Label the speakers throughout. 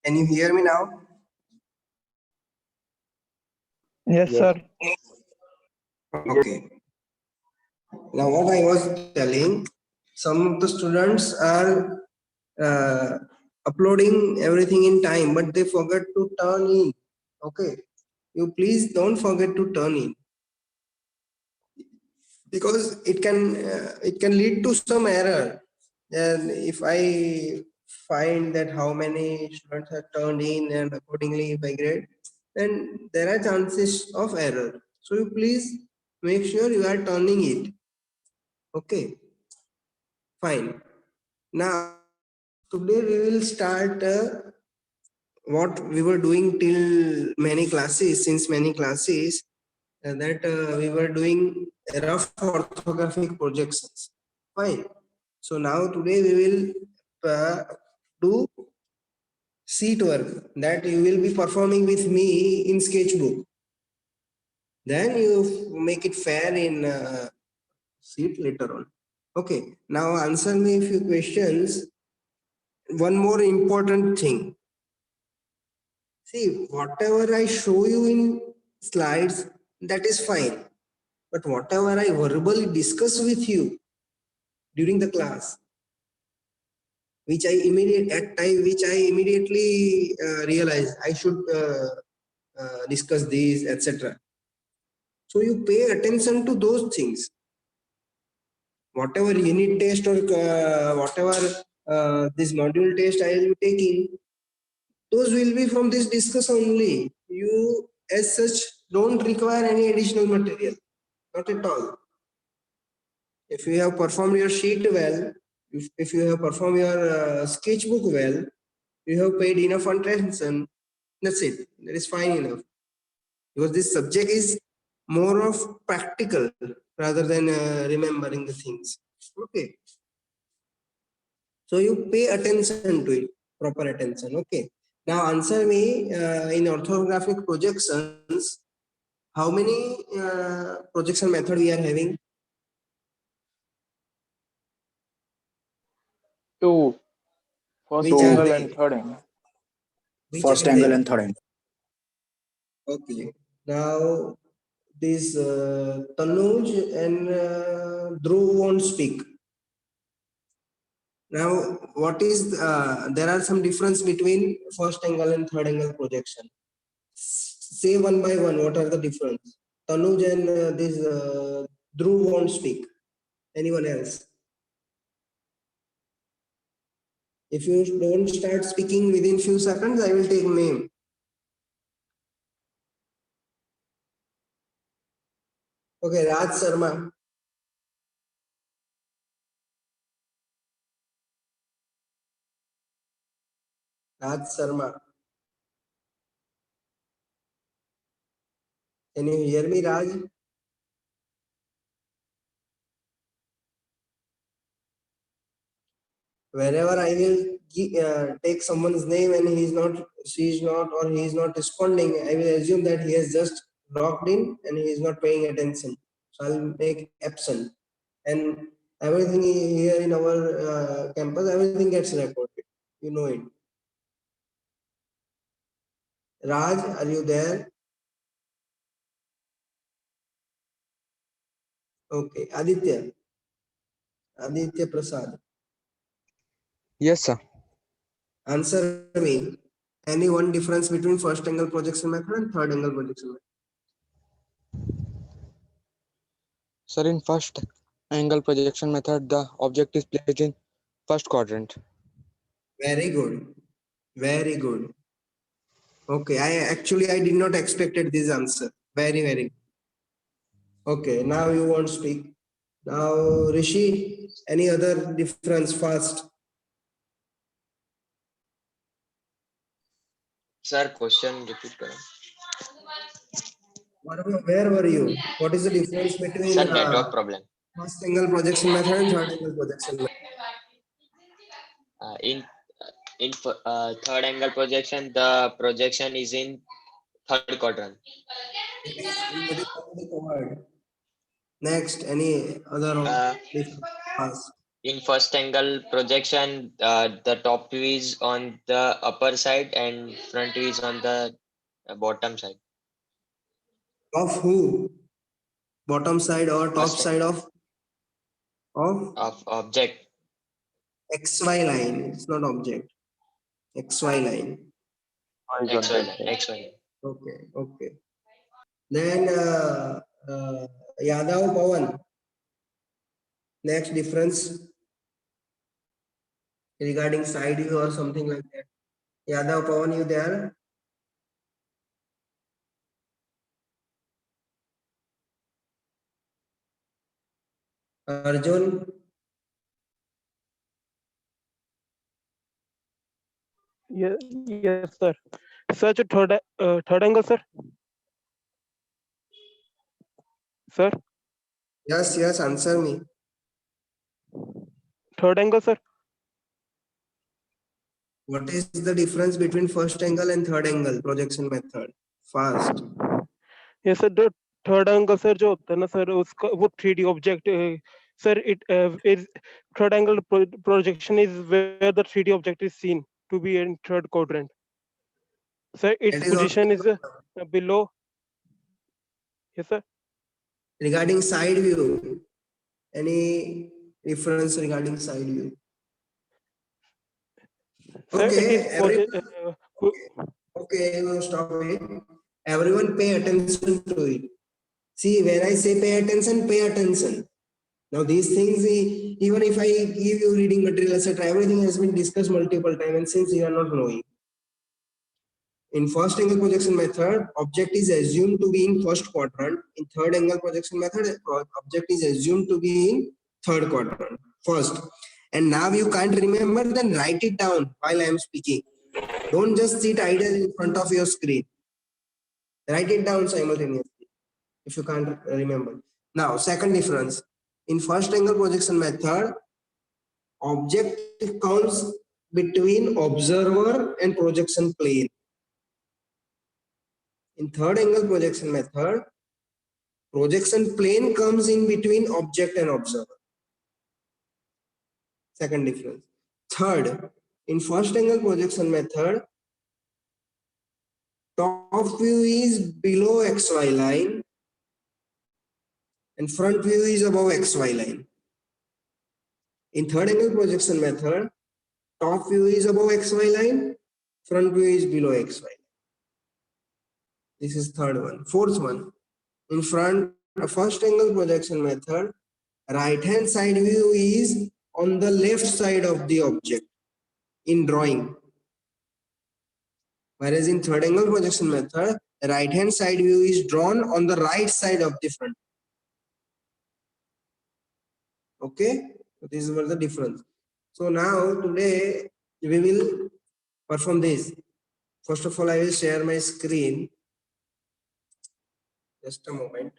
Speaker 1: Can you hear me now?
Speaker 2: Yes,
Speaker 3: Yes.
Speaker 2: sir.
Speaker 1: Okay. Now what I was telling, some of the students are uploading everything in time, but they forget to turn in. Okay. You please don't forget to turn in, because it can lead to some error. And if I find that how many students have turned in and accordingly if I grade, then there are chances of error. So you please make sure you are turning it. Okay, fine. Now today we will start what we were doing till many classes, since many classes, that we were doing rough orthographic projections. Fine. So now today we will do sheet work that you will be performing with me in sketchbook. Then you make it fair in sheet later on. Okay. Now answer me a few questions. One more important thing. See, whatever I show you in slides, that is fine. But whatever I verbally discuss with you during the class, which I immediately realize I should discuss these, etc. So you pay attention to those things. Whatever unit test or whatever this module test I will be taking, those will be from this discuss only. You as such don't require any additional material, not at all. If you have performed your sheet well, if you have performed your sketchbook well, you have paid enough attention, that's it. That is fine enough. Because this subject is more of practical rather than remembering the things. Okay. So you pay attention to it, proper attention. Okay. Now answer me in orthographic projections, how many projection method we are having?
Speaker 2: Two. First
Speaker 1: Which are
Speaker 2: angle
Speaker 1: they?
Speaker 2: and third angle.
Speaker 1: Which
Speaker 3: First
Speaker 1: are
Speaker 3: angle
Speaker 1: they?
Speaker 3: and third angle.
Speaker 1: Okay. Now this Tanuj and Dhruv won't speak. Now, what is there are some difference between first angle and third angle projection. Say one by one, what are the difference? Tanuj and this Dhruv won't speak. Anyone else? If you don't start speaking within few seconds, I will take name. Okay, Raj Sharma. Raj Sharma. Can you hear me, Raj? Wherever I will take someone's name and he is not, she is not, or he is not responding, I will assume that he has just logged in and he is not paying attention. So I'll make absent. And everything here in our campus, everything gets recorded. You know it. Raj, are you there? Okay. Aditya. Aditya Prasad.
Speaker 4: Yes, sir.
Speaker 1: Answer me. Any one difference between first angle projection method and third angle projection method?
Speaker 4: Sir, in first angle projection method, the object is placed in first quadrant.
Speaker 1: Very good. Very good. Okay, I did not expected this answer. Very, very good. Okay, now you won't speak. Now, Rishi, any other difference fast?
Speaker 5: Sir, question repeat करो.
Speaker 1: Where were you? What is the difference between
Speaker 5: Sir, network problem.
Speaker 1: first angle projection method and third angle projection method?
Speaker 5: In third angle projection, the projection is in third quadrant.
Speaker 1: It is already covered. Next, any other
Speaker 5: Uh,
Speaker 1: difference? Fast.
Speaker 5: In first angle projection, the top view is on the upper side and front view is on the bottom side.
Speaker 1: Of who? Bottom side or top
Speaker 5: First
Speaker 1: side of
Speaker 5: of object.
Speaker 1: XY line. It's not object. XY line.
Speaker 2: Horizontal
Speaker 5: XY line.
Speaker 2: side.
Speaker 5: XY line.
Speaker 1: Okay, okay. Then Yadav Pawan. Next difference regarding side view or something like that. Yadav Pawan, you there? Arjun,
Speaker 3: Yes, sir. Search a third angle, sir. Sir,
Speaker 1: yes, yes, answer me.
Speaker 3: third angle, sir.
Speaker 1: What is the difference between first angle and third angle projection method? Fast.
Speaker 3: Yes, sir. The third angle, sir, जो होता है ना sir उसका वो 3D object, sir, it is third angle projection is where the 3D object is seen to be in third quadrant. Sir, its
Speaker 1: That is
Speaker 3: position is
Speaker 1: also
Speaker 3: below. Yes, sir.
Speaker 1: regarding side view. Any difference regarding side view?
Speaker 3: Sir, it is
Speaker 1: Okay, okay, no, stop it. Everyone pay attention to it. See, when I say pay attention, pay attention. Now these things, even if I give you reading material, etc., everything has been discussed multiple times, and since you are not knowing. In first angle projection method, object is assumed to be in first quadrant. In third angle projection method, object is assumed to be in third quadrant, first. And now you can't remember, then write it down while I am speaking. Don't just sit idle in front of your screen. Write it down simultaneously if you can't remember. Now, second difference. In first angle projection method, object comes between observer and projection plane. In third angle projection method, projection plane comes in between object and observer. Second difference. Third, in first angle projection method, top view is below XY line and front view is above XY line. In third angle projection method, top view is above XY line, front view is below XY line. This is third one. Fourth one, in first angle projection method, right hand side view is on the left side of the object in drawing. Whereas in third angle projection method, right hand side view is drawn on the right side of the front. Okay, so this is what the difference. So now today we will perform this. First of all, I will share my screen. Just a moment.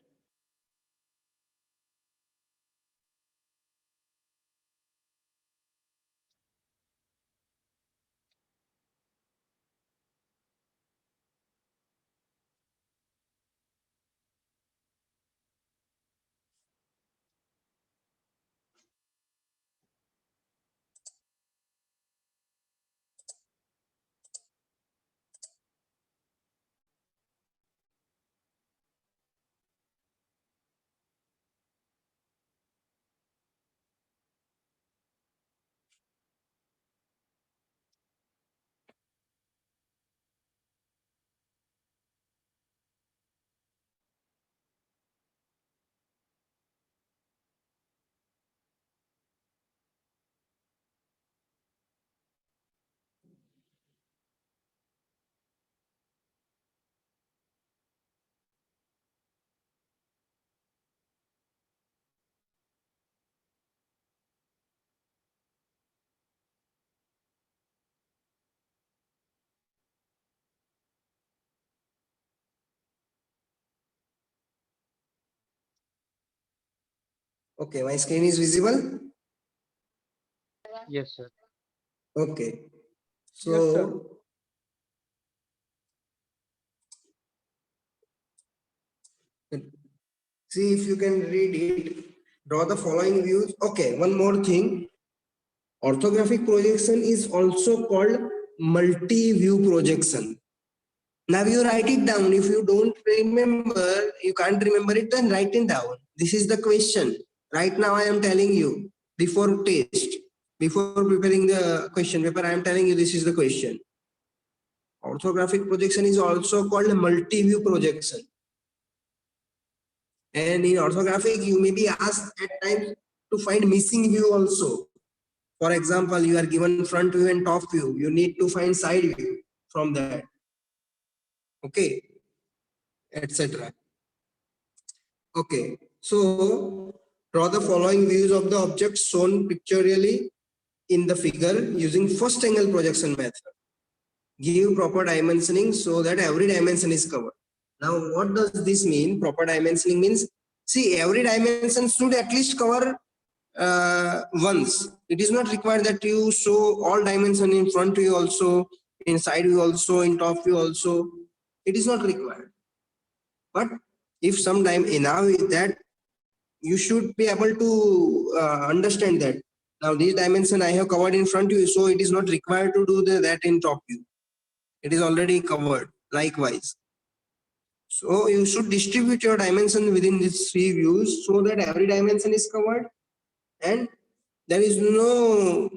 Speaker 1: Okay, my screen is visible.
Speaker 2: Yes, sir.
Speaker 1: Okay, so
Speaker 3: Yes, sir.
Speaker 1: see if you can read it. Draw the following views. Okay, one more thing. Orthographic projection is also called multi-view projection. Now you write it down. If you don't remember, you can't remember it, then write it down. This is the question. Right now I am telling you, before test, before preparing the question paper, I am telling you this is the question. Orthographic projection is also called multi-view projection. And in orthographic, you may be asked at times to find missing view also. For example, you are given front view and top view. You need to find side view from that. Okay, etc. Okay, so draw the following views of the object shown pictorially in the figure using first angle projection method. Give proper dimensioning so that every dimension is covered. Now, what does this mean? Proper dimensioning means, see, every dimension should at least cover once. It is not required that you show all dimension in front view also, in side view also, in top view also. It is not required. But if some time enough that you should be able to understand that now this dimension I have covered in front view, so it is not required to do that in top view. It is already covered. Likewise. So you should distribute your dimension within these three views so that every dimension is covered and there is no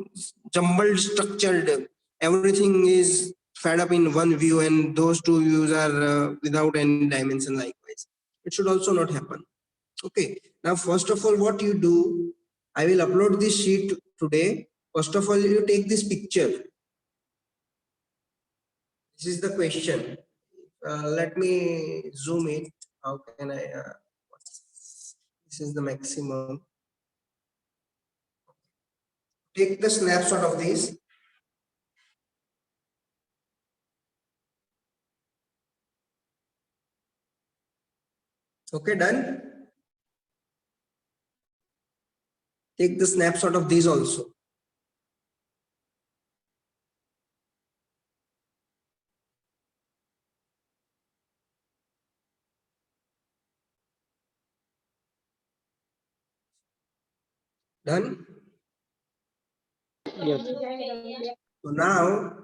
Speaker 1: jumbled structured, everything is fed up in one view and those two views are without any dimension. Likewise, it should also not happen. Okay, now first of all, what you do, I will upload this sheet today. First of all, you take this picture. This is the question. Let me zoom it. How can I? This is the maximum. Take the snapshot of this. Okay, done. Take the snapshot of these also. Done.
Speaker 3: Yes.
Speaker 1: So now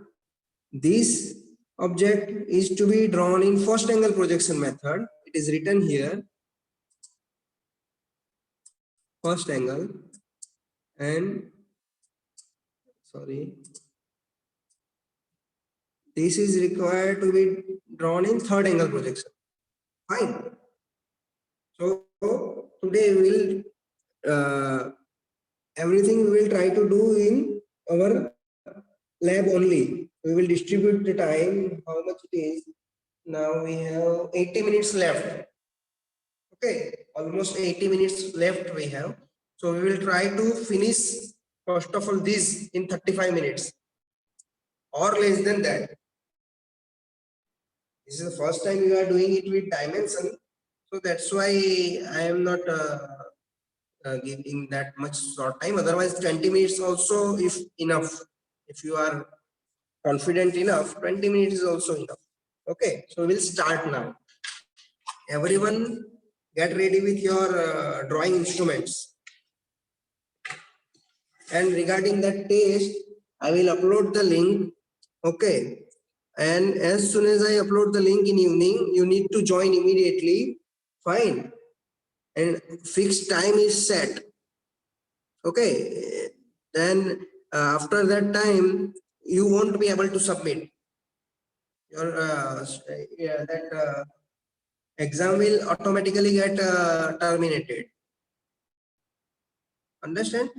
Speaker 1: this object is to be drawn in first angle projection method. It is written here, first angle, and sorry, this is required to be drawn in third angle projection. Fine. So today we will everything we will try to do in our lab only. We will distribute the time, how much it is. Now we have 80 minutes left. Okay, almost 80 minutes left we have. So we will try to finish first of all this in 35 minutes or less than that. This is the first time you are doing it with dimension. So that's why I am not giving that much short time. Otherwise 20 minutes also if enough. If you are confident enough, 20 minutes is also enough. Okay, so we'll start now. Everyone get ready with your drawing instruments. And regarding that test, I will upload the link. Okay, and as soon as I upload the link in evening, you need to join immediately. Fine. And fixed time is set. Okay, then after that time you won't be able to submit your exam will automatically get terminated. Understand?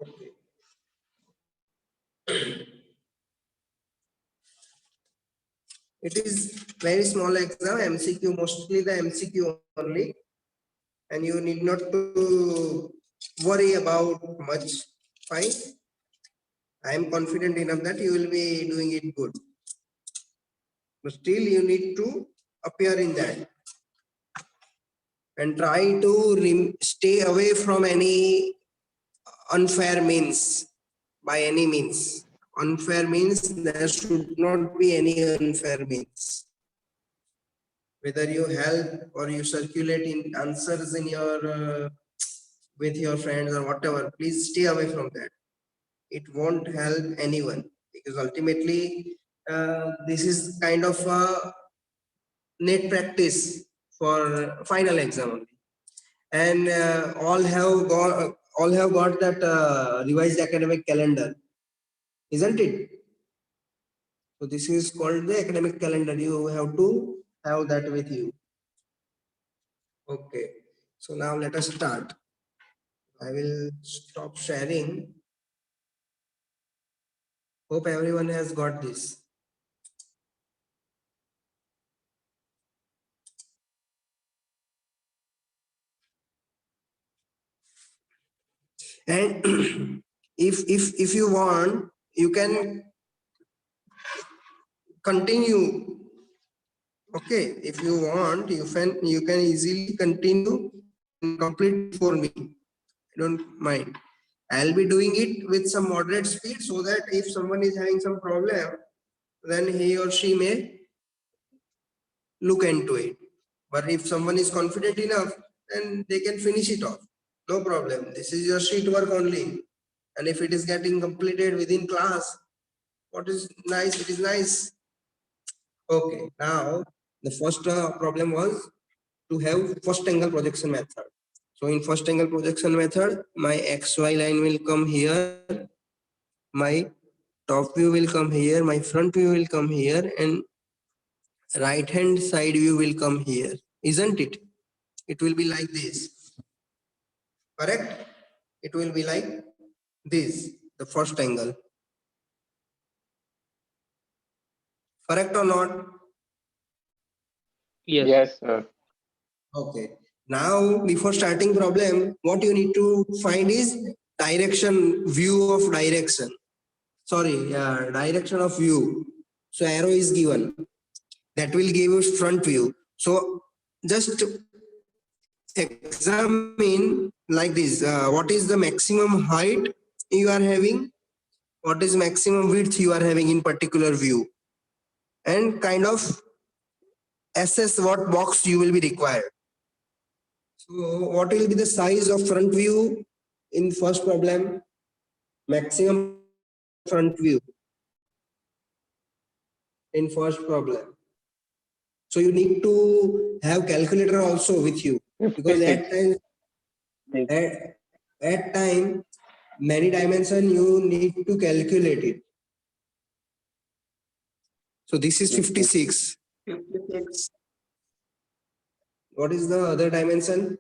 Speaker 1: Okay. It is very small exam, MCQ, mostly the MCQ only, and you need not to worry about much. Fine. I am confident enough that you will be doing it good. But still you need to appear in that. And try to stay away from any unfair means, by any means. Unfair means there should not be any unfair means. Whether you help or you circulate in answers in your with your friends or whatever, please stay away from that. It won't help anyone, because ultimately this is kind of a net practice for final exam only. And all have got that revised academic calendar, isn't it? So this is called the academic calendar. You have to have that with you. Okay, so now let us start. I will stop sharing. Hope everyone has got this. And if you want, you can continue. Okay, if you want, you can easily continue and complete for me. I don't mind. I'll be doing it with some moderate speed, so that if someone is having some problem, then he or she may look into it. But if someone is confident enough, then they can finish it off. No problem. This is your sheet work only. And if it is getting completed within class, what is nice, it is nice. Okay, now the first problem was to have first angle projection method. So in first angle projection method, my XY line will come here, my top view will come here, my front view will come here, and right hand side view will come here, isn't it? It will be like this, correct? It will be like this, the first angle. Correct or not?
Speaker 3: Yes.
Speaker 2: Yes, sir.
Speaker 1: Okay. Now, before starting problem, what you need to find is direction, view of direction. Sorry, direction of view. So arrow is given. That will give you front view. So just examine like this. What is the maximum height you are having? What is maximum width you are having in particular view? And kind of assess what box you will be required. So what will be the size of front view in first problem? Maximum front view in first problem. So you need to have calculator also with you, because
Speaker 2: 56.
Speaker 1: at time many dimension you need to calculate it. So this is 56. 56. What is the other dimension?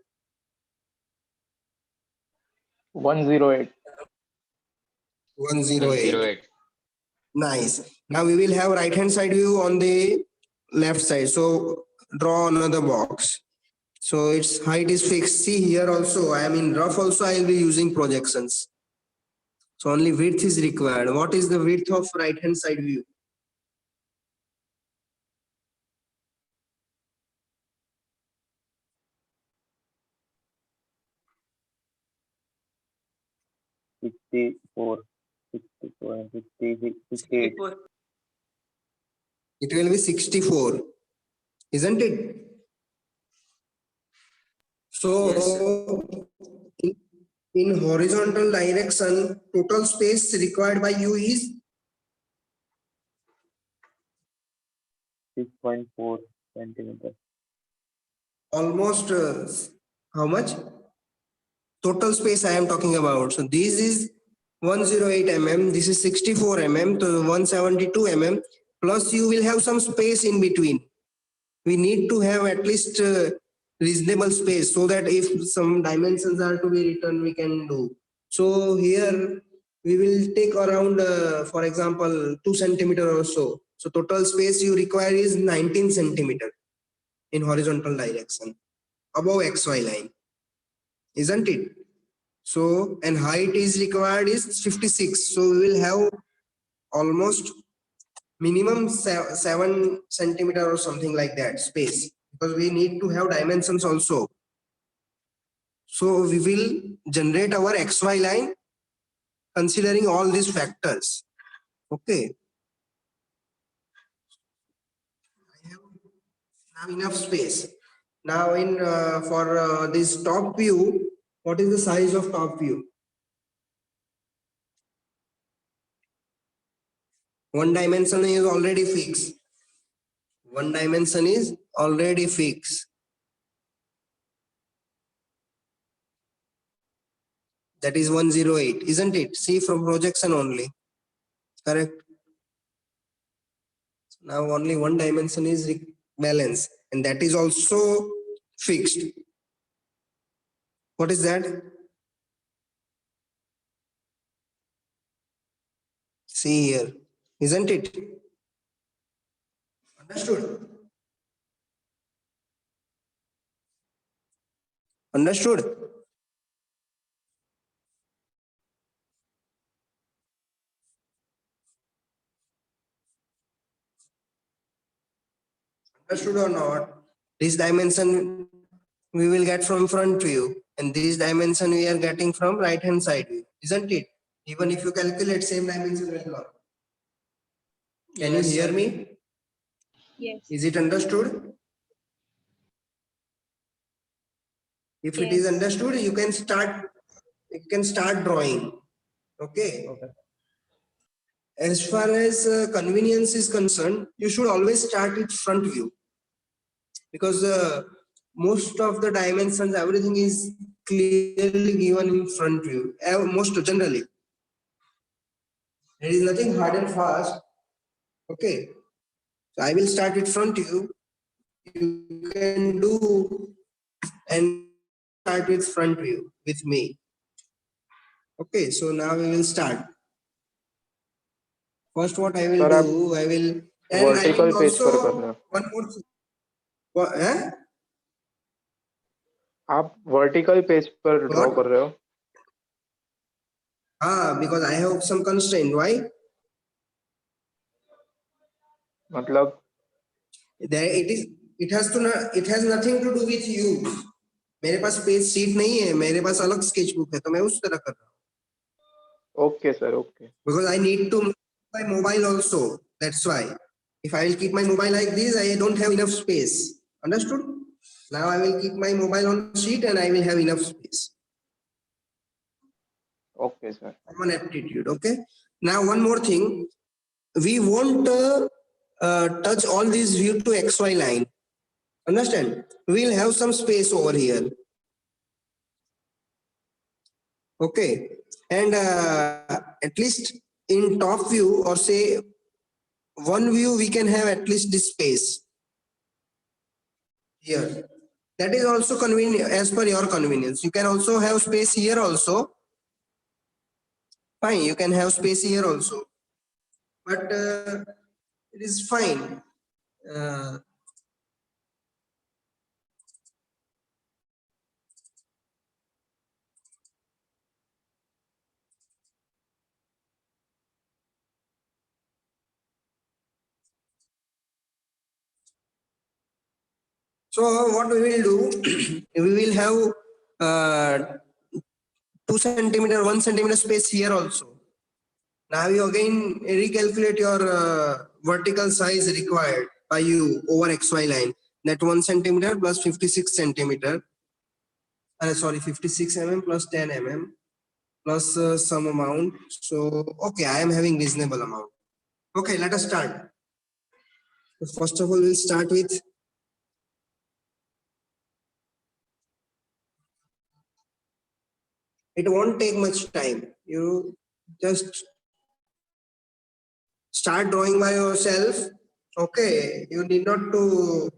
Speaker 2: 108.
Speaker 1: 108.
Speaker 5: 108.
Speaker 1: Nice. Now we will have right hand side view on the left side. So draw another box. So its height is fixed. See here also, I am in rough also, I will be using projections. So only width is required. What is the width of right hand side view?
Speaker 2: Sixty four, 64, 68.
Speaker 1: It will be 64, isn't it? So in horizontal direction, total space required by you is
Speaker 2: 6.4 centimeters.
Speaker 1: almost how much? Total space I am talking about. So this is 108 mm, this is 64 mm, to 172 mm, plus you will have some space in between. We need to have at least reasonable space, so that if some dimensions are to be written, we can do. So here we will take around, for example, 2 centimeter or so. So total space you require is 19 centimeter in horizontal direction above XY line, isn't it? So, and height is required is 56. So we will have almost minimum 7 centimeter or something like that space, because we need to have dimensions also. So we will generate our XY line considering all these factors. Okay. I have enough space. Now in for this top view, What is the size of top view? One dimension is already fixed. One dimension is already fixed. That is 108, isn't it? See from projection only. Correct. Now only one dimension is balanced, and that is also fixed. What is that? See here, isn't it? Understood? Understood? Understood or not? This dimension we will get from front view, and this dimension we are getting from right hand side view, isn't it? Even if you calculate, same dimension will come. Can you hear me?
Speaker 6: Yes.
Speaker 1: Is it understood? If it is
Speaker 6: Yes.
Speaker 1: understood, you can start drawing. Okay. As far as convenience is concerned, you should always start with front view, because most of the dimensions, everything is clearly given in front view. Most generally, there is nothing hard and fast. Okay, so I will start with front view. You can do and start with front view with me. Okay, so now we will start. First, what I will
Speaker 2: Sir,
Speaker 1: do, I will.
Speaker 2: vertical page पर कर रहे हो.
Speaker 1: One more thing. What, eh?
Speaker 2: आप vertical page पर draw
Speaker 1: What?
Speaker 2: कर रहे हो.
Speaker 1: Because I have some constraint. Why?
Speaker 2: मतलब
Speaker 1: There it is. It has nothing to do with you. मेरे पास पेज शीट नहीं है, मेरे पास अलग स्केचबुक है, तो मैं उस तरह कर रहा हूँ.
Speaker 2: Okay sir, okay.
Speaker 1: Because I need to move my mobile also. That's why. If I will keep my mobile like this, I don't have enough space. Understood? Now I will keep my mobile on sheet and I will have enough space.
Speaker 2: Okay, sir.
Speaker 1: Common aptitude. Okay. Now one more thing. We won't touch all these view to XY line. Understand? We will have some space over here. Okay. And at least in top view, or say one view, we can have at least this space here. That is also convenient as per your convenience. You can also have space here also. Fine, you can have space here also. But it is fine. So what we will do, we will have 2 centimeter, 1 centimeter space here also. Now you again recalculate your vertical size required by you over XY line. That 1 centimeter plus 56 centimeter. Sorry, 56 mm plus 10 mm plus some amount. So, okay, I am having reasonable amount. Okay, let us start. So first of all, we'll start with it won't take much time. You just start drawing by yourself. Okay, you need not to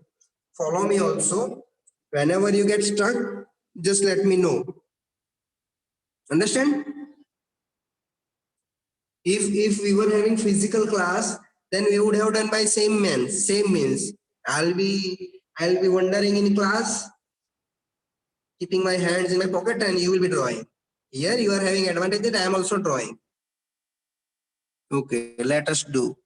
Speaker 1: follow me also. Whenever you get stuck, just let me know. Understand? If we were having physical class, then we would have done by same means. I'll be wandering in class, keeping my hands in my pocket, and you will be drawing. Here you are having advantage that I am also drawing. Okay, let us do.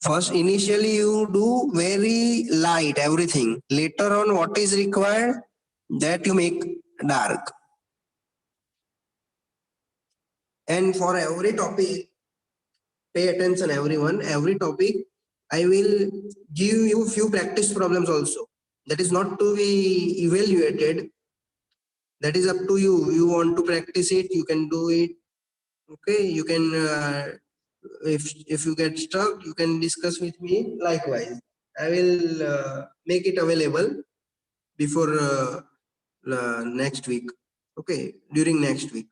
Speaker 1: First, initially you do very light everything. Later on, what is required, that you make dark. And for every topic, pay attention everyone, every topic, I will give you few practice problems also. That is not to be evaluated. That is up to you. You want to practice it, you can do it. Okay, you can, if you get stuck, you can discuss with me likewise. I will make it available before next week. Okay, during next week.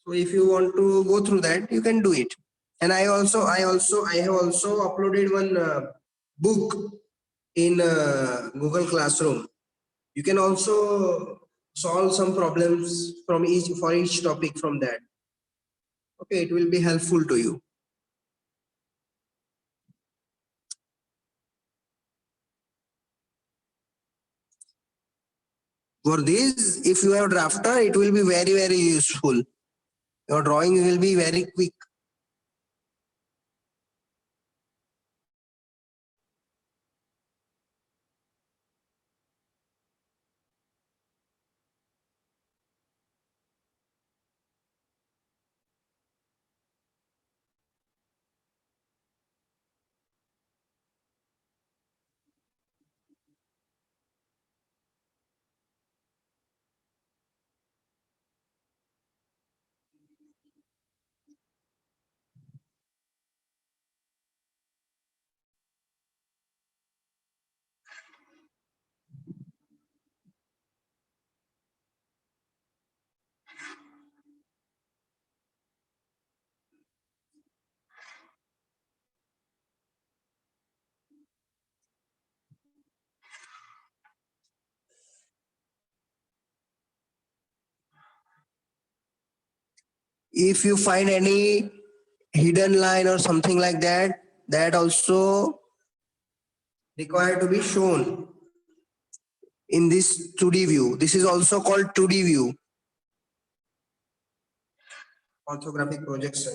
Speaker 1: So if you want to go through that, you can do it. And I have also uploaded one book in Google Classroom. You can also solve some problems from each topic from that. Okay, it will be helpful to you. For this, if you have drafter, it will be very useful. Your drawing will be very quick. If you find any hidden line or something like that, that also required to be shown in this 2D view. This is also called 2D view, orthographic projection.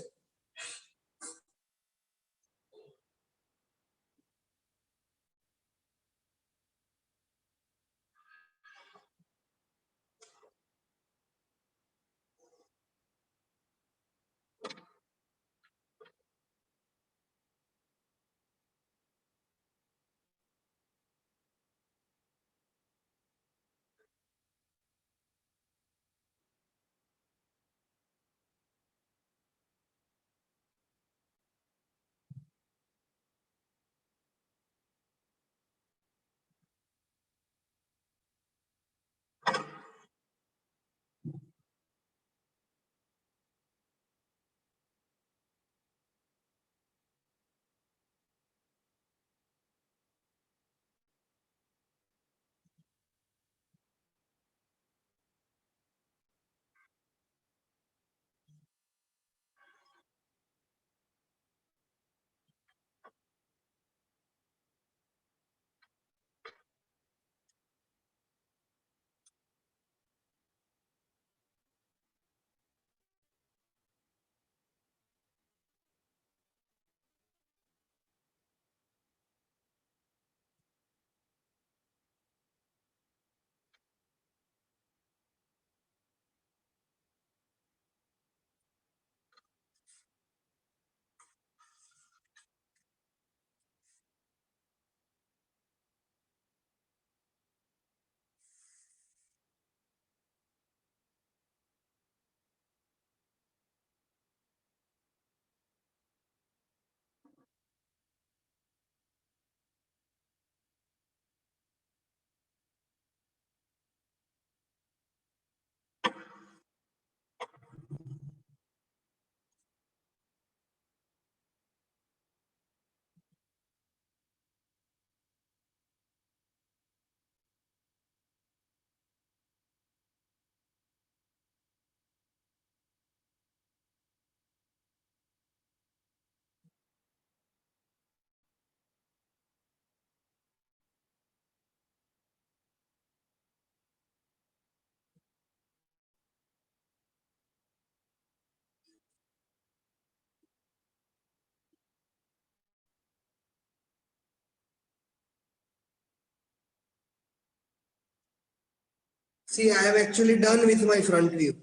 Speaker 1: See, I am actually done with my front view.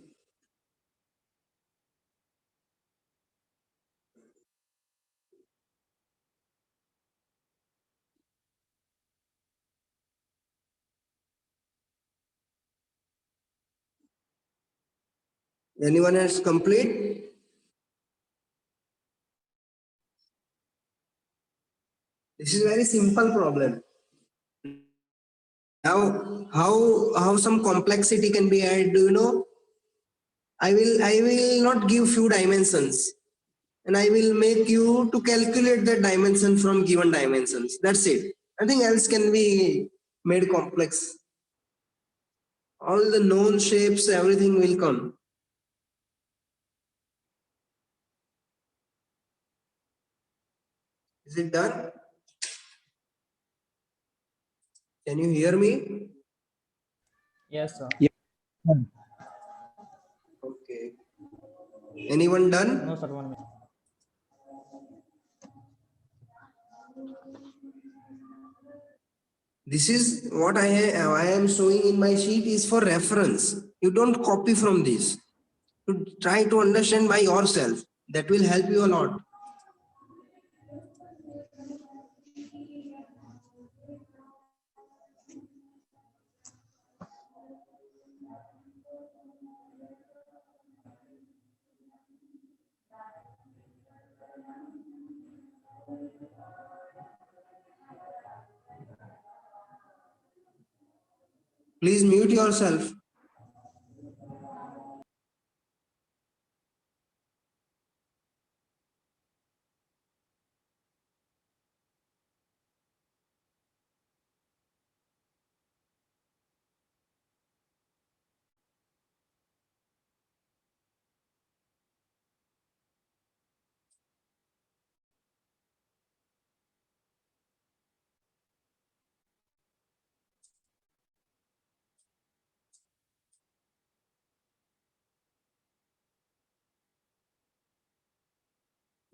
Speaker 1: Anyone else complete? This is very simple problem. Now, how some complexity can be added? Do you know? I will not give few dimensions, and I will make you to calculate the dimension from given dimensions. That's it. Nothing else can be made complex. All the known shapes, everything will come. Is it done? Can you hear me?
Speaker 6: Yes, sir.
Speaker 1: Okay. Anyone done?
Speaker 6: No, sir. 1 minute.
Speaker 1: This is what I am showing in my sheet is for reference. You don't copy from this. You try to understand by yourself. That will help you a lot. Please mute yourself.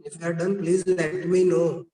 Speaker 1: If you are done, please let me know.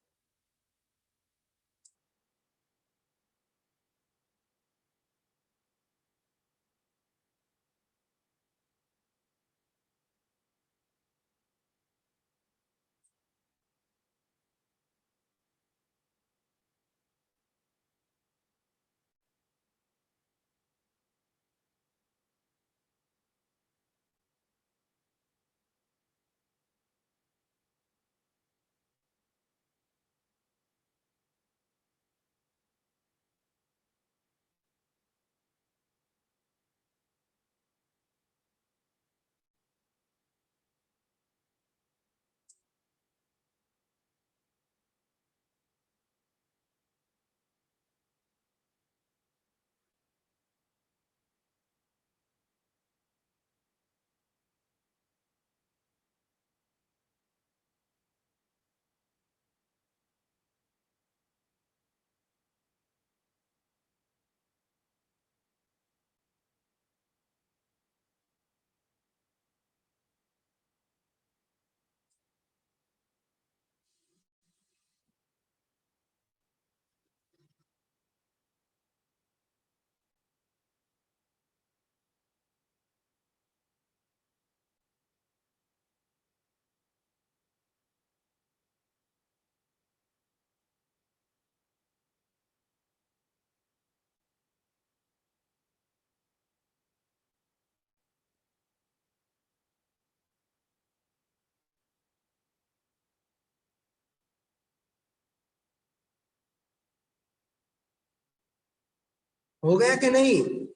Speaker 1: हो गया कि नहीं?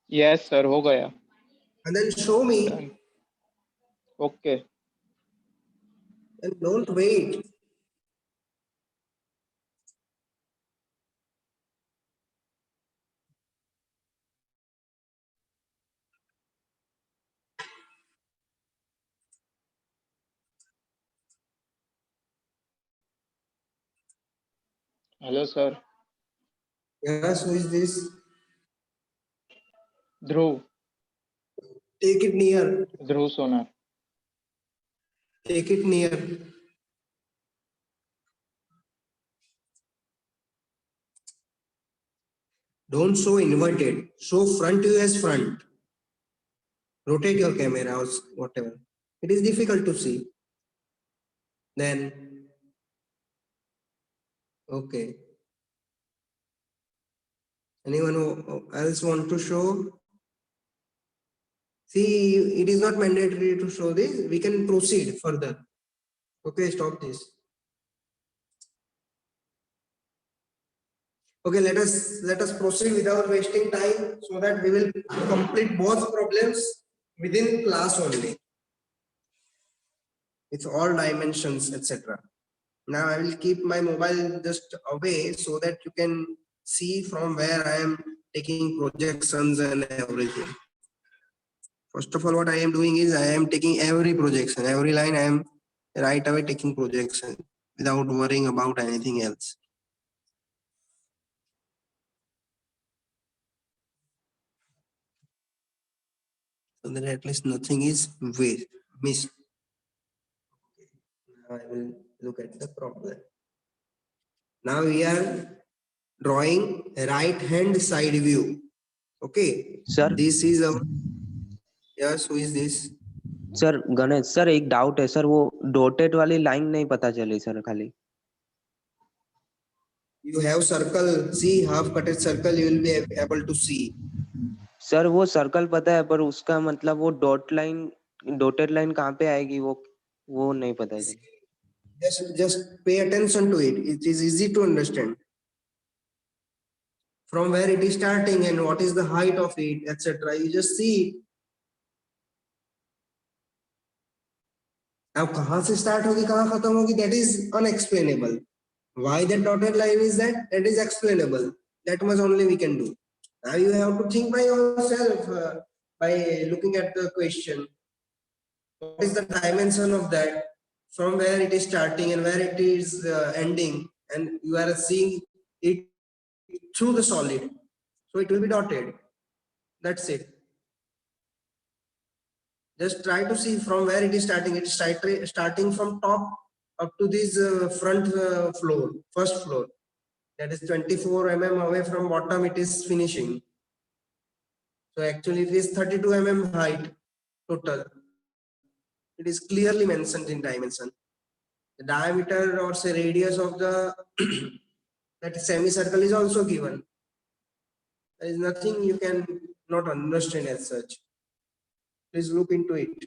Speaker 2: Yes, sir. हो गया.
Speaker 1: And then show me.
Speaker 2: Done. Okay.
Speaker 1: And don't wait.
Speaker 2: Hello, sir.
Speaker 1: Yes, who is this?
Speaker 2: Dhruv.
Speaker 1: Take it near.
Speaker 2: Dhruv Sonar.
Speaker 1: Take it near. Don't show inverted. Show front view as front. Rotate your camera or whatever. It is difficult to see. Then, okay. Anyone who else want to show? See, it is not mandatory to show this. We can proceed further. Okay, stop this. Okay, let us proceed without wasting time so that we will complete both problems within class only. With all dimensions, etc. Now I will keep my mobile just away so that you can see from where I am taking projections and everything. First of all, what I am doing is I am taking every projection, every line I am right away taking projection without worrying about anything else. So that at least nothing is missed. Now I will look at the problem. Now we are drawing right hand side view. Okay.
Speaker 7: Sir
Speaker 1: This is our, yes, who is this?
Speaker 7: Sir Ganesh sir एक doubt है sir, वो dotted वाली line नहीं पता चली sir खाली.
Speaker 1: You have circle, see half cutted circle, you will be able to see.
Speaker 7: Sir वो circle पता है, पर उसका मतलब वो डॉटेड लाइन कहाँ पे आएगी, वो नहीं पता चला.
Speaker 1: Just pay attention to it. It is easy to understand. From where it is starting and what is the height of it, etc. You just see it. Now, कहाँ से start होगी, कहाँ खत्म होगी, that is unexplainable. Why that dotted line is that is explainable. That much only we can do. Now you have to think by yourself by looking at the question. What is the dimension of that? From where it is starting and where it is ending, and you are seeing it through the solid. So it will be dotted. That's it. Just try to see from where it is starting. It is starting from top up to this front floor, first floor. That is 24 mm away from bottom it is finishing. So actually it is 32 mm height total. It is clearly mentioned in dimension. The diameter or say radius of the that semicircle is also given. There is nothing you can not understand as such. Please look into it.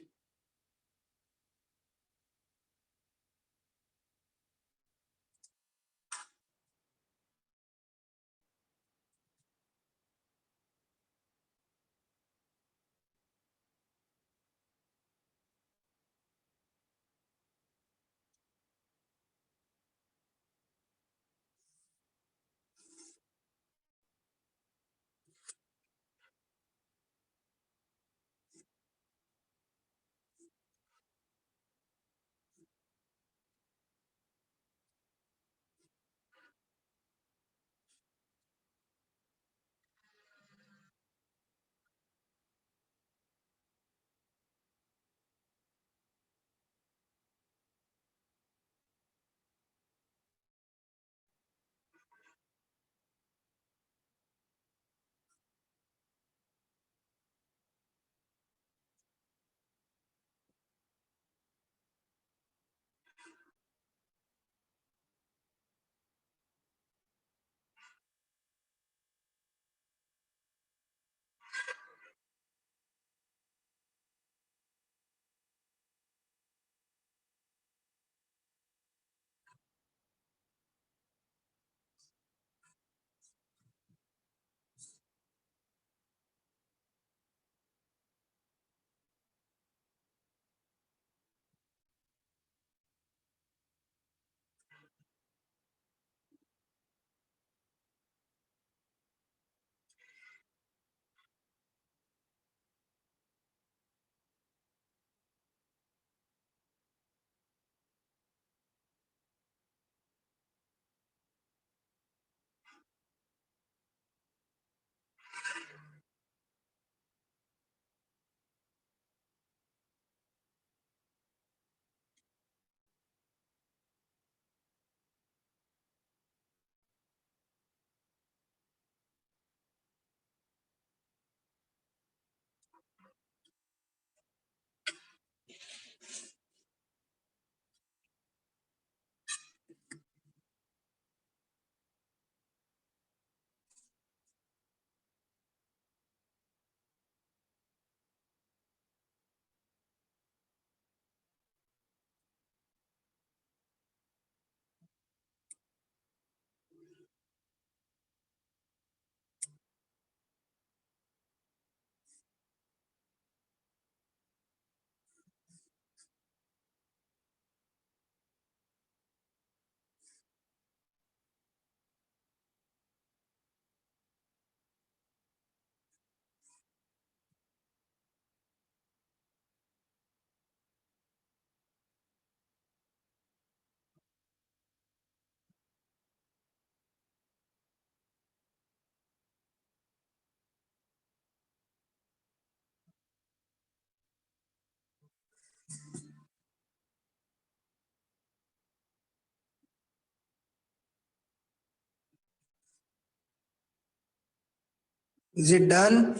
Speaker 1: Is it done?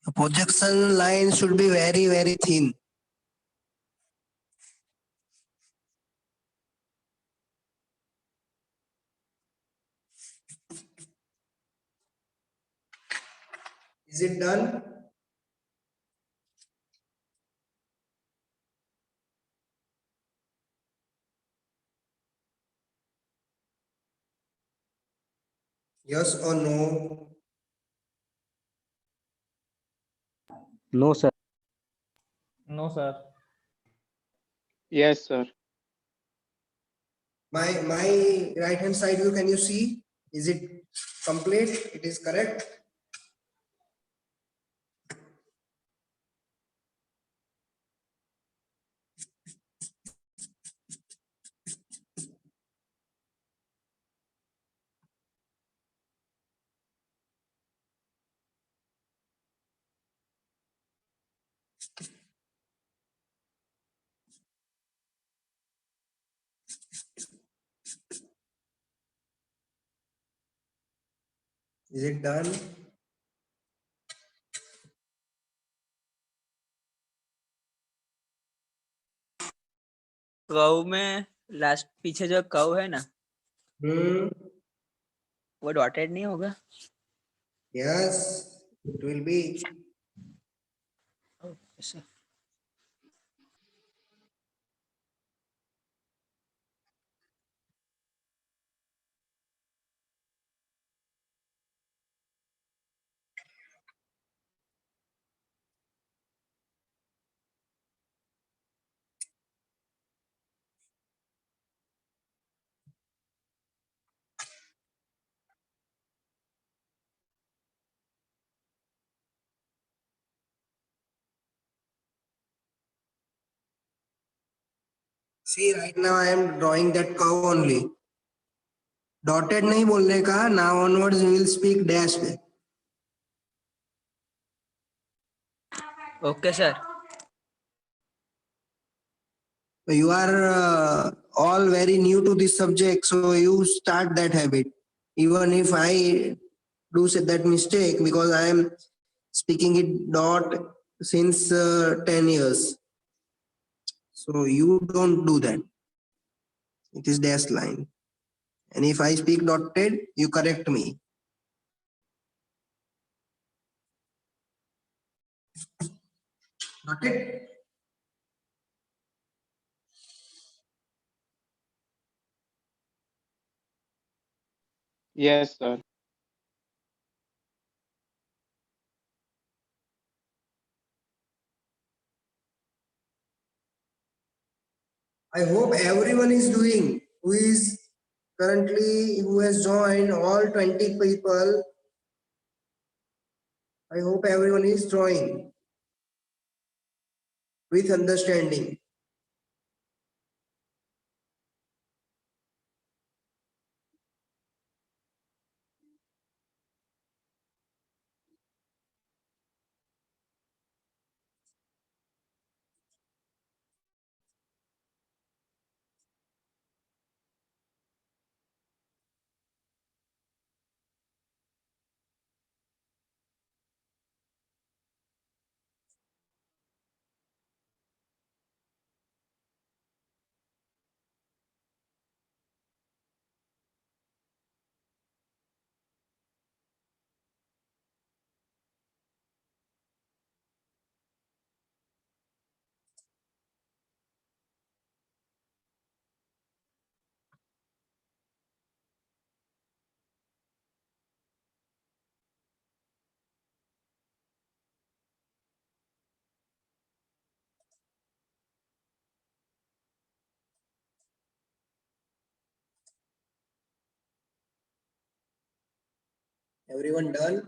Speaker 1: The projection line should be very, very thin. Is it done? Yes or no?
Speaker 6: No, sir. No, sir.
Speaker 2: Yes, sir.
Speaker 1: My right hand side view, can you see? Is it complete? It is correct. Is it done?
Speaker 8: Curve में last पीछे जो curve है ना
Speaker 1: Hmm.
Speaker 8: वो dotted नहीं होगा?
Speaker 1: Yes, it will be.
Speaker 8: Sir
Speaker 1: See, right now I am drawing that curve only. Dotted नहीं बोलने का. Now onwards we will speak dashed.
Speaker 8: Okay sir.
Speaker 1: You are all very new to this subject, so you start that habit. Even if I do that mistake, because I am speaking it dot since 10 years. So you don't do that. It is dash line. And if I speak dotted, you correct me. Dotted?
Speaker 2: Yes, sir.
Speaker 1: I hope everyone is doing, who is currently, who has joined, all 20 people. I hope everyone is drawing with understanding. Everyone done?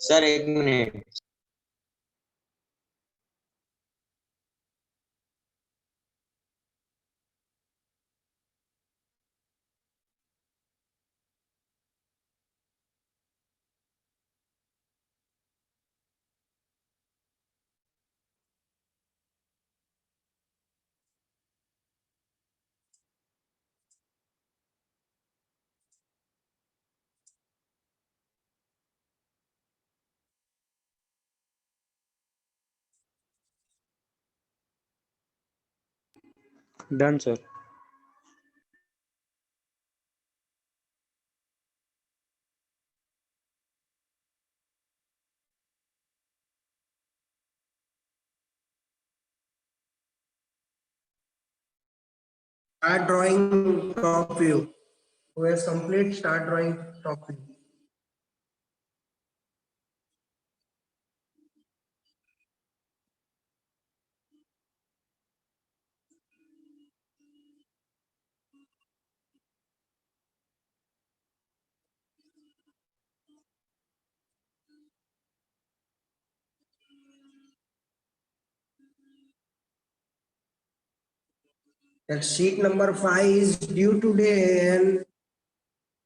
Speaker 5: Sir एक minute.
Speaker 4: Done, sir.
Speaker 1: Start drawing top view. Who has complete, start drawing top view. That sheet number 5 is due today, and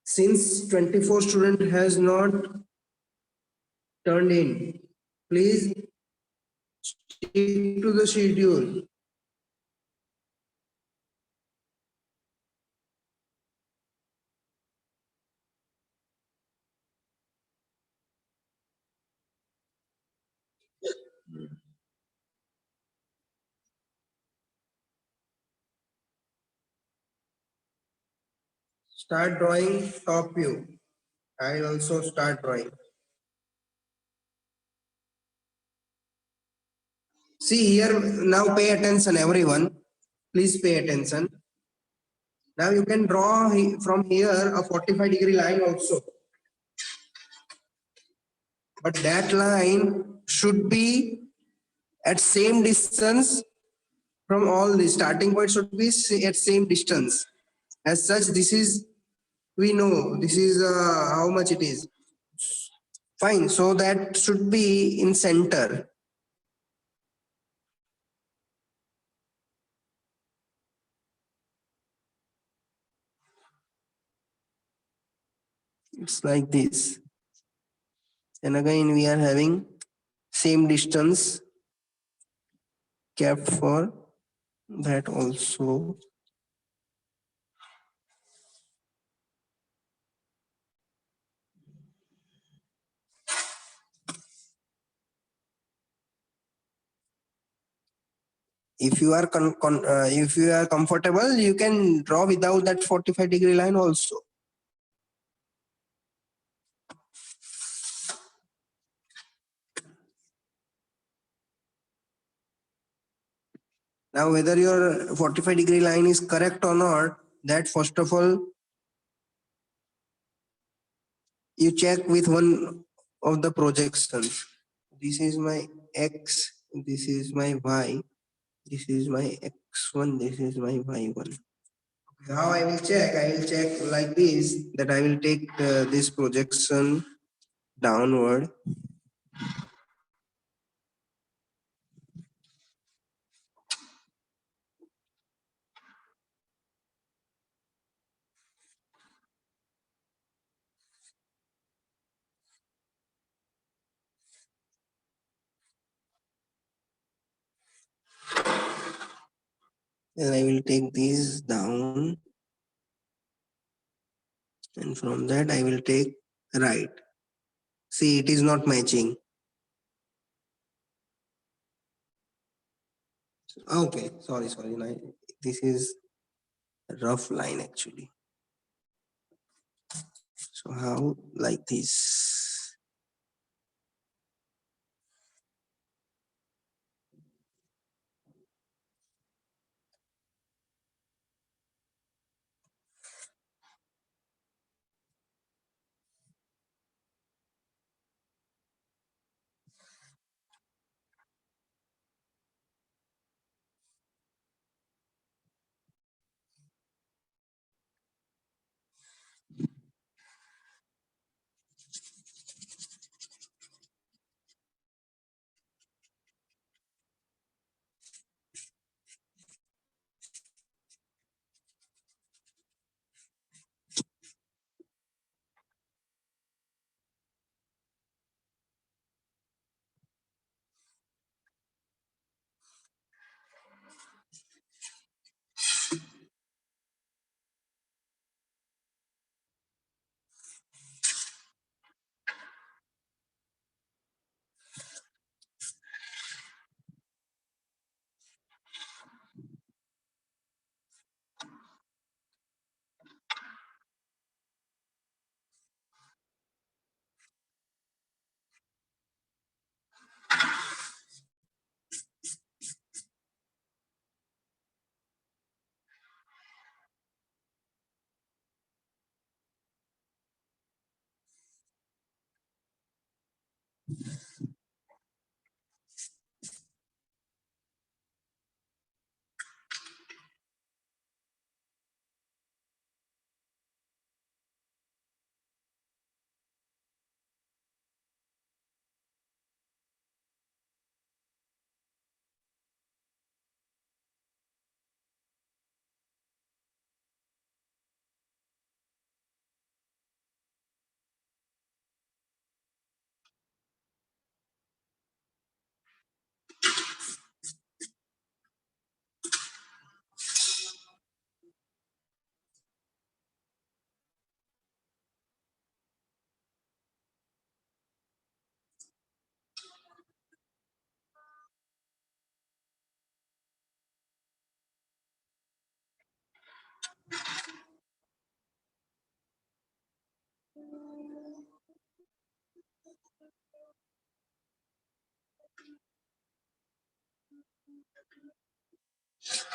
Speaker 1: since 24 student has not turned in, please stick to the schedule. Start drawing top view. I will also start drawing. See here, now pay attention everyone. Please pay attention. Now you can draw from here a 45-degree line also. But that line should be at same distance from all the starting point should be at same distance. As such, this is, we know, this is how much it is. Fine, so that should be in center. It's like this. And again, we are having same distance kept for that also. If you are if you are comfortable, you can draw without that 45-degree line also. Now, whether your 45-degree line is correct or not, that first of all, you check with one of the projections. This is my X, this is my Y, this is my X1, this is my Y1. How I will check? I will check like this, that I will take this projection downward. Then I will take these down, and from that I will take right. See, it is not matching. Okay, sorry. This is a rough line actually. So how, like this?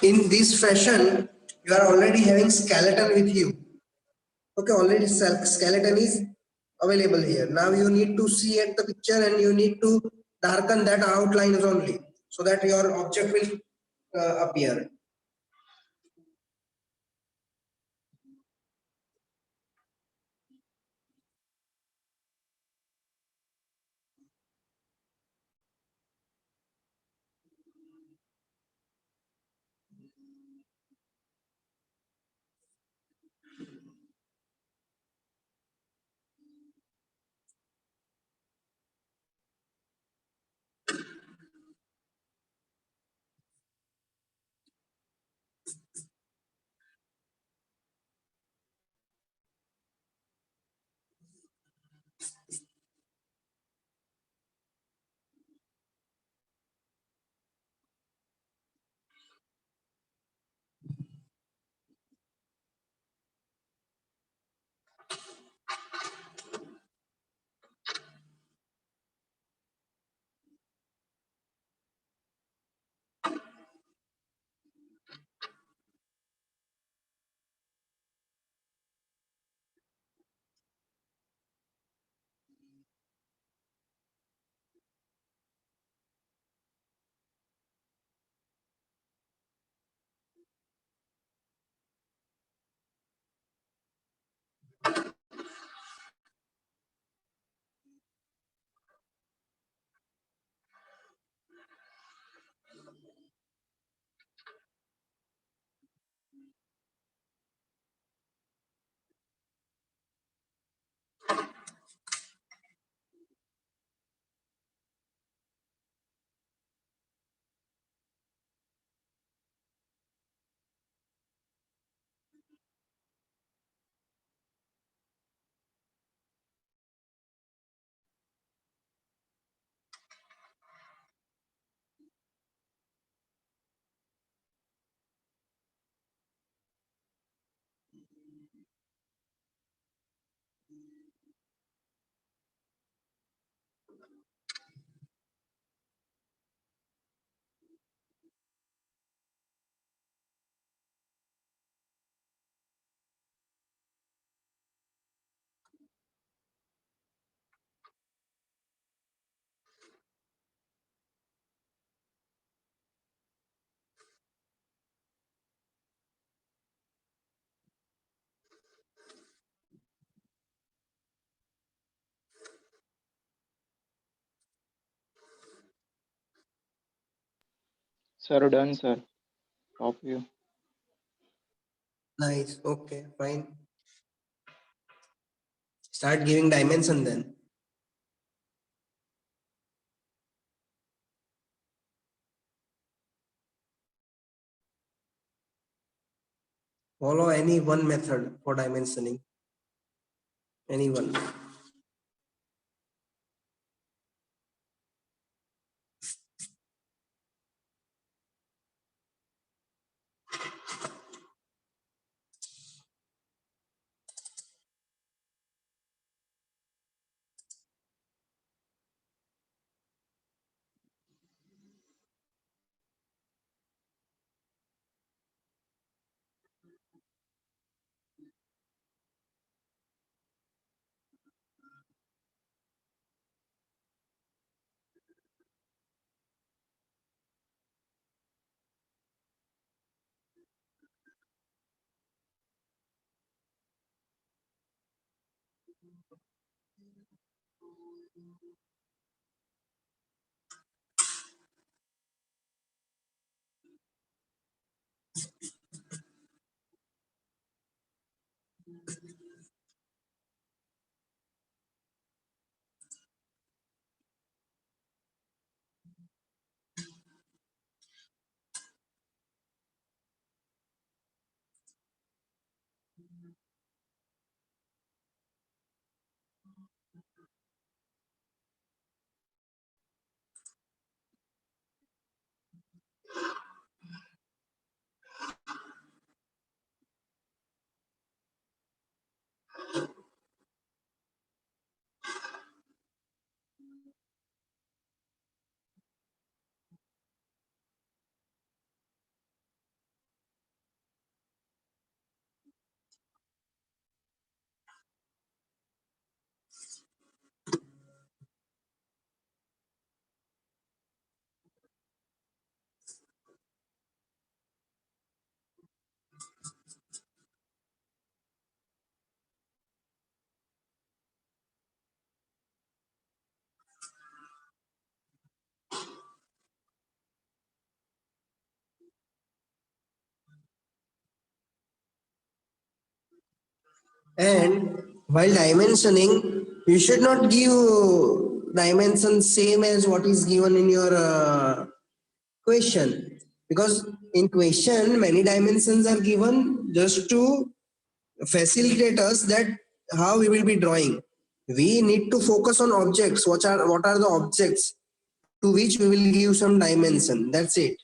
Speaker 1: In this fashion, you are already having skeleton with you. Okay, already skeleton is available here. Now you need to see at the picture and you need to darken that outlines only so that your object will appear.
Speaker 2: Sir, done, sir. Top view.
Speaker 1: Nice. Okay, fine. Start giving dimension then. Follow any one method for dimensioning. Any one. And while dimensioning, you should not give dimension same as what is given in your question, because in question many dimensions are given just to facilitate us that how we will be drawing. We need to focus on objects. What are the objects to which we will give some dimension? That's it.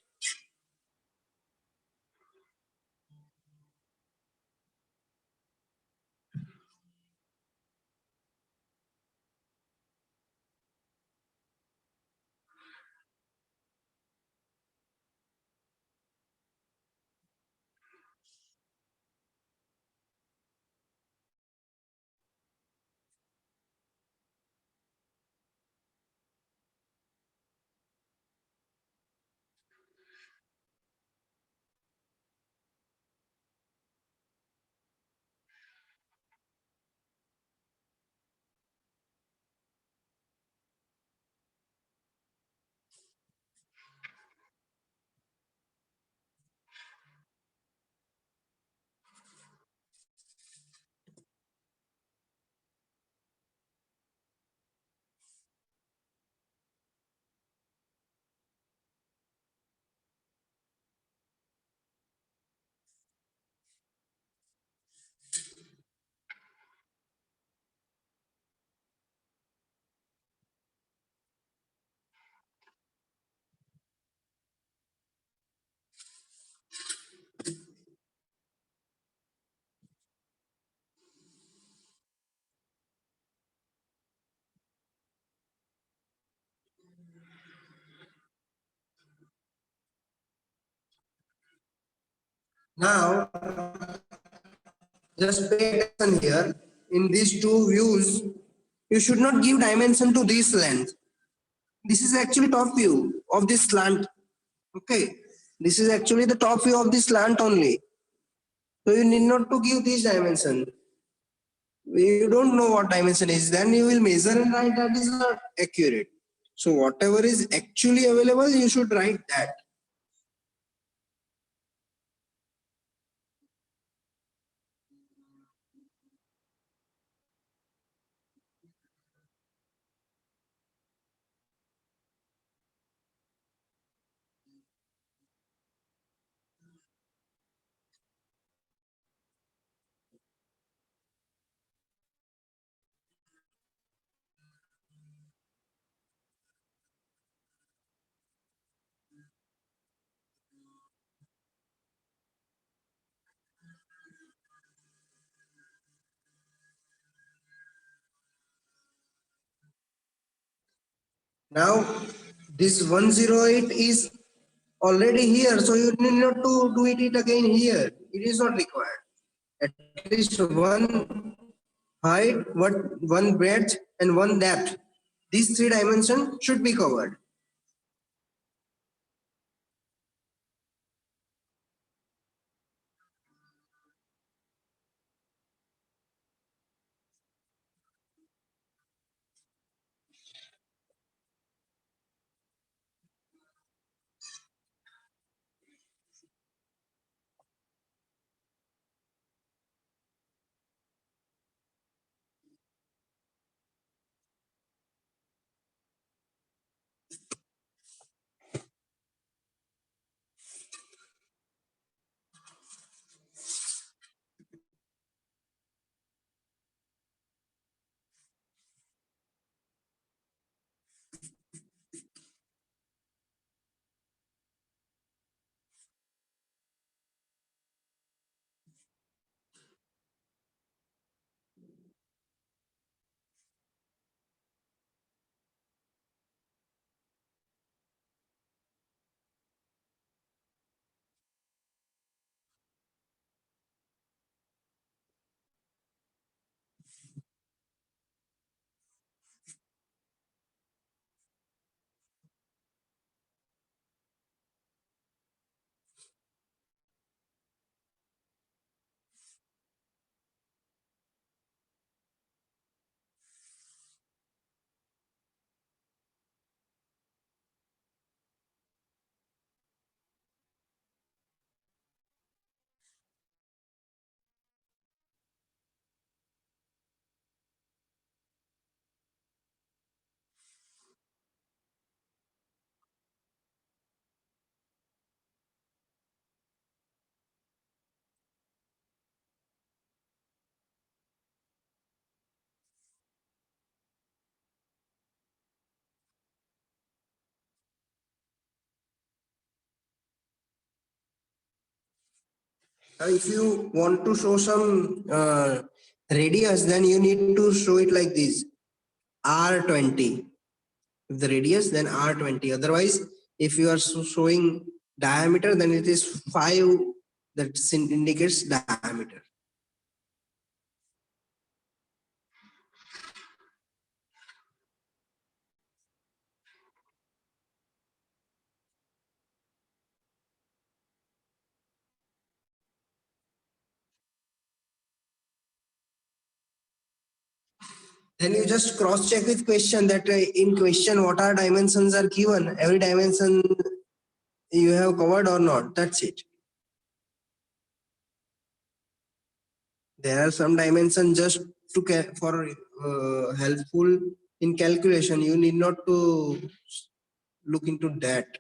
Speaker 1: Now, just pay attention here. In these two views, you should not give dimension to this length. This is actually top view of this slant. Okay. This is actually the top view of this slant only. So you need not to give this dimension. You don't know what dimension is, then you will measure and write that is not accurate. So whatever is actually available, you should write that. Now this 108 is already here, so you need not to do it again here. It is not required. At least one height, one breadth, and one depth. These three dimensions should be covered. If you want to show some radius, then you need to show it like this, R20. If the radius, then R20. Otherwise, if you are showing diameter, then it is 5 that indicates diameter. Then you just cross check with question that in question what are dimensions are given. Every dimension you have covered or not. That's it. There are some dimensions just to for helpful in calculation. You need not to look into that.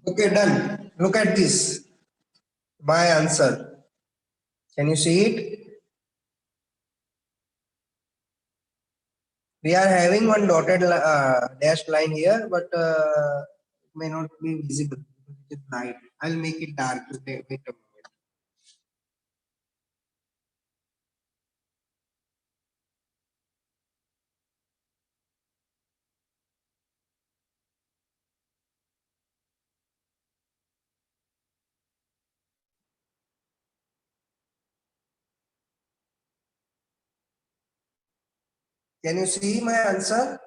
Speaker 1: Okay, done. Look at this. My answer. Can you see it? We are having one dotted dashed line here, but it may not be visible. It is light. I'll make it dark. Okay, wait a moment. Can you see my answer?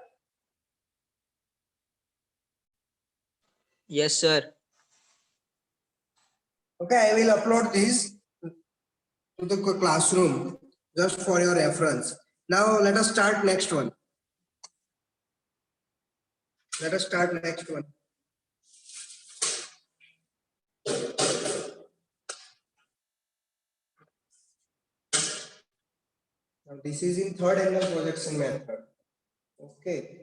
Speaker 8: Yes, sir.
Speaker 1: Okay, I will upload this to the classroom just for your reference. Now let us start next one. Let us start next one. Now this is in third angle projection method. Okay.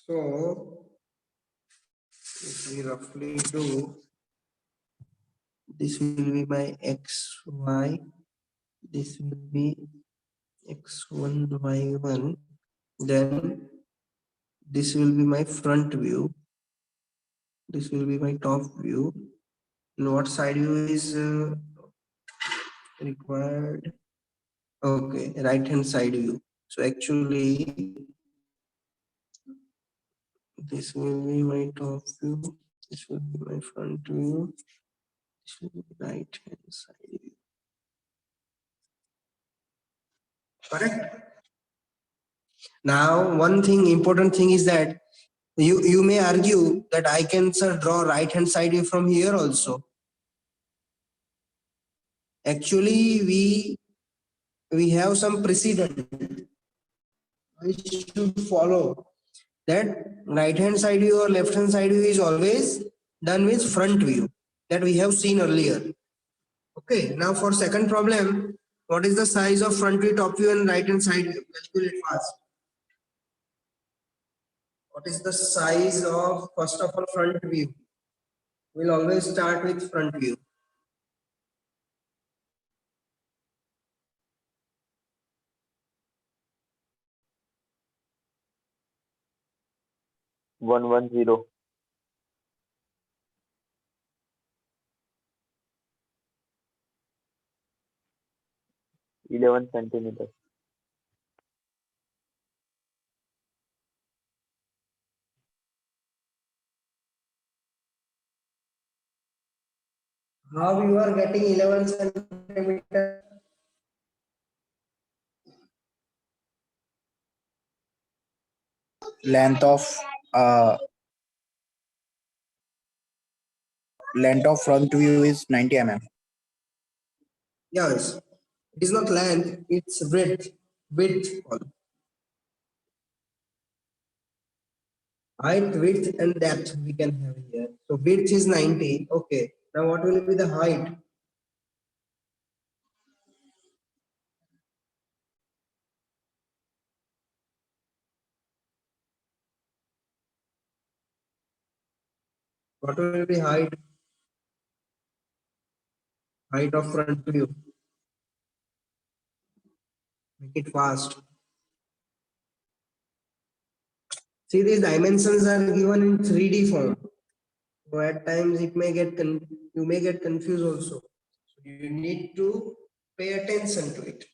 Speaker 1: So if we roughly do, this will be my xy, this will be x1, y1, then this will be my front view, this will be my top view, and what side view is required? Okay, right hand side view. So actually this will be my top view, this will be my front view, this will be right hand side view. Correct? Now one thing, important thing is that you may argue that I can, sir, draw right hand side view from here also. Actually we have some precedent we should follow, that right hand side view or left hand side view is always done with front view, that we have seen earlier. Okay, now for second problem, what is the size of front view, top view and right hand side view? Calculate fast. What is the size of, first of all, front view? We'll always start with front view.
Speaker 2: One 110. 11 centimeters.
Speaker 1: How you are getting 11 centimeter?
Speaker 9: Length of front view is 90 mm.
Speaker 1: Yes, it is not length, it's width. Height, width and depth we can have here. So width is 90. Okay. Now what will be the height? What will be height? Height of front view. Make it fast. See, these dimensions are given in 3D form. So at times it may get you may get confused also. So you need to pay attention to it.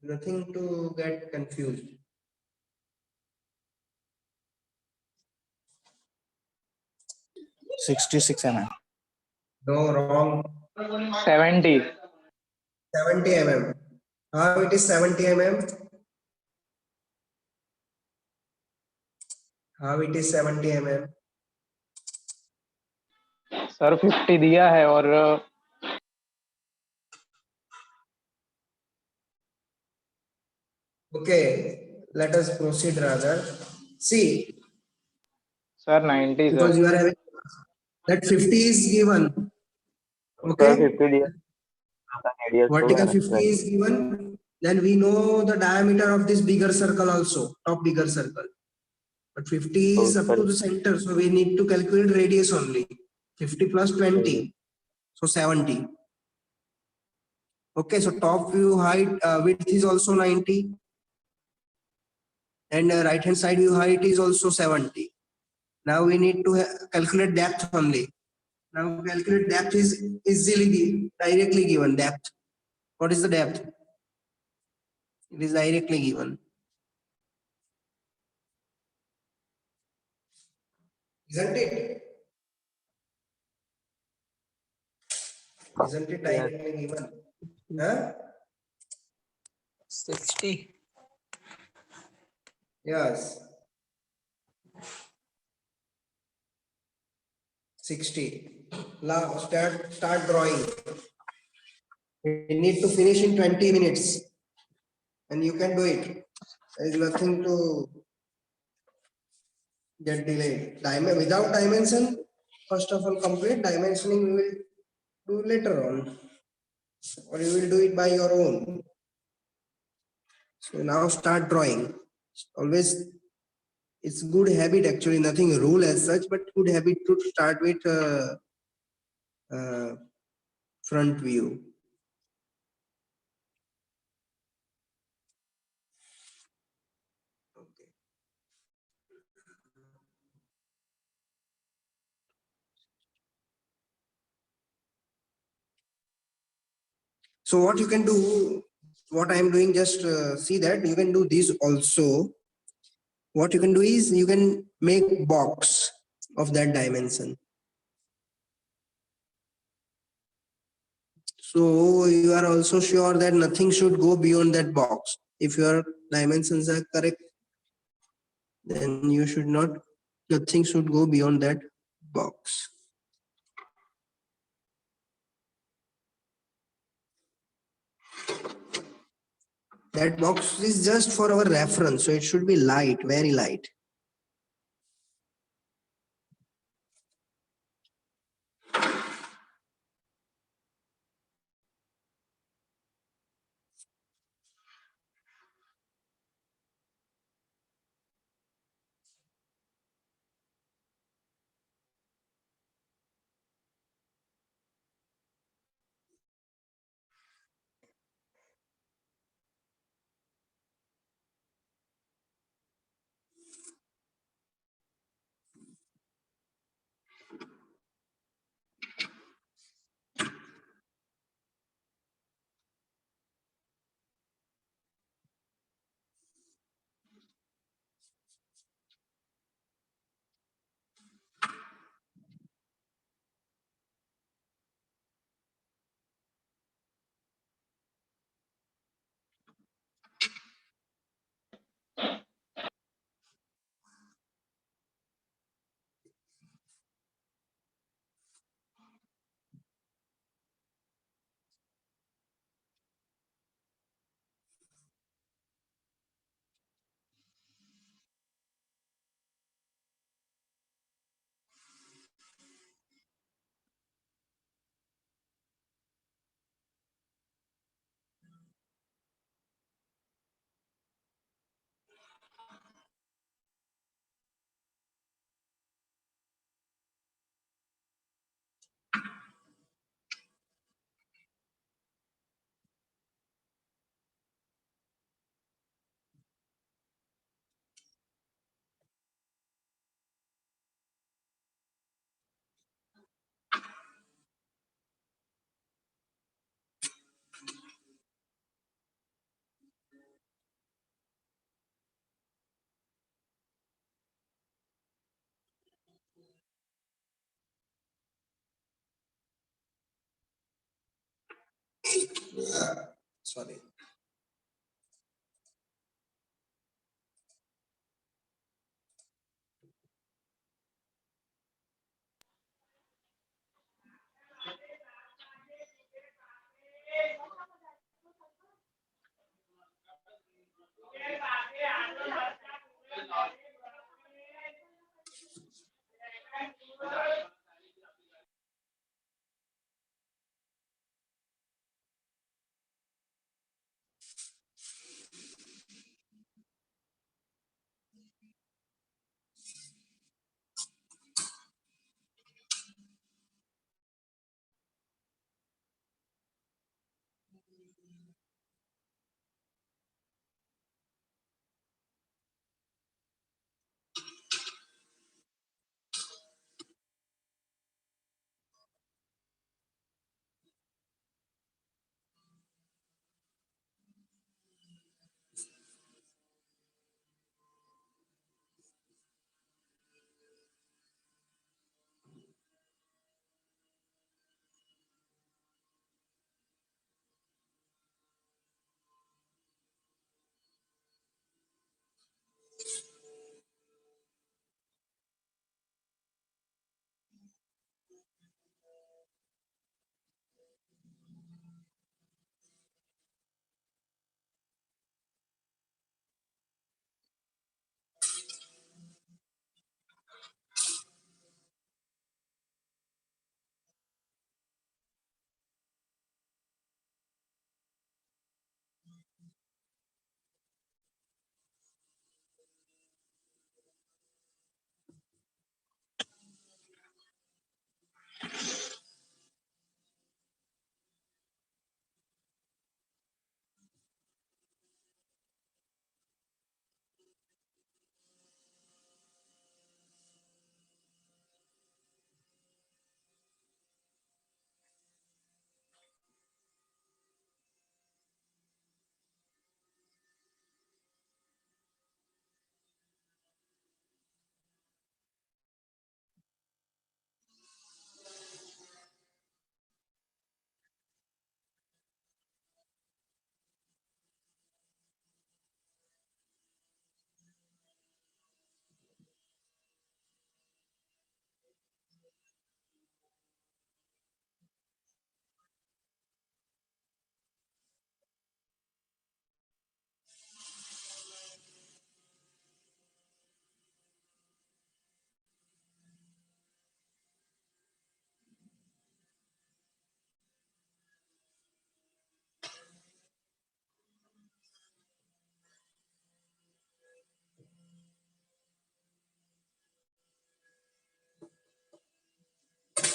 Speaker 1: Nothing to get confused.
Speaker 9: 66 mm.
Speaker 1: No, wrong.
Speaker 2: 70.
Speaker 1: 70 mm. How it is 70 mm? How it is 70 mm?
Speaker 2: Sir 50 दिया है और
Speaker 1: Okay, let us proceed rather. See,
Speaker 2: sir 90
Speaker 1: because
Speaker 2: sir.
Speaker 1: you are having that 50 is given.
Speaker 2: Sir
Speaker 1: Okay,
Speaker 2: 50 दिया. Radius तो
Speaker 1: vertical
Speaker 2: है
Speaker 1: 50
Speaker 2: ना.
Speaker 1: is given. Then we know the diameter of this bigger circle also, top bigger circle. But 50 is up to the center, so we need to calculate radius only. 50 plus 20, so 70. Okay, so top view height, width is also 90. And right hand side view height is also 70. Now we need to calculate depth only. Now calculate depth is easily directly given. Depth. What is the depth? It is directly given. Isn't it? Isn't it directly given? Huh?
Speaker 8: 60.
Speaker 1: Yes. 60. Now start drawing. We need to finish in 20 minutes. And you can do it. There is nothing to get delayed. Without dimension, first of all, complete dimensioning we will do later on. Or you will do it by your own. So now start drawing. Always, it's good habit actually, nothing rule as such, but good habit to start with front view. Okay. So what you can do, what I am doing, just see that you can do this also. What you can do is you can make box of that dimension. So you are also sure that nothing should go beyond that box. If your dimensions are correct, then you should not, nothing should go beyond that box. That box is just for our reference, so it should be light, very light. Sorry.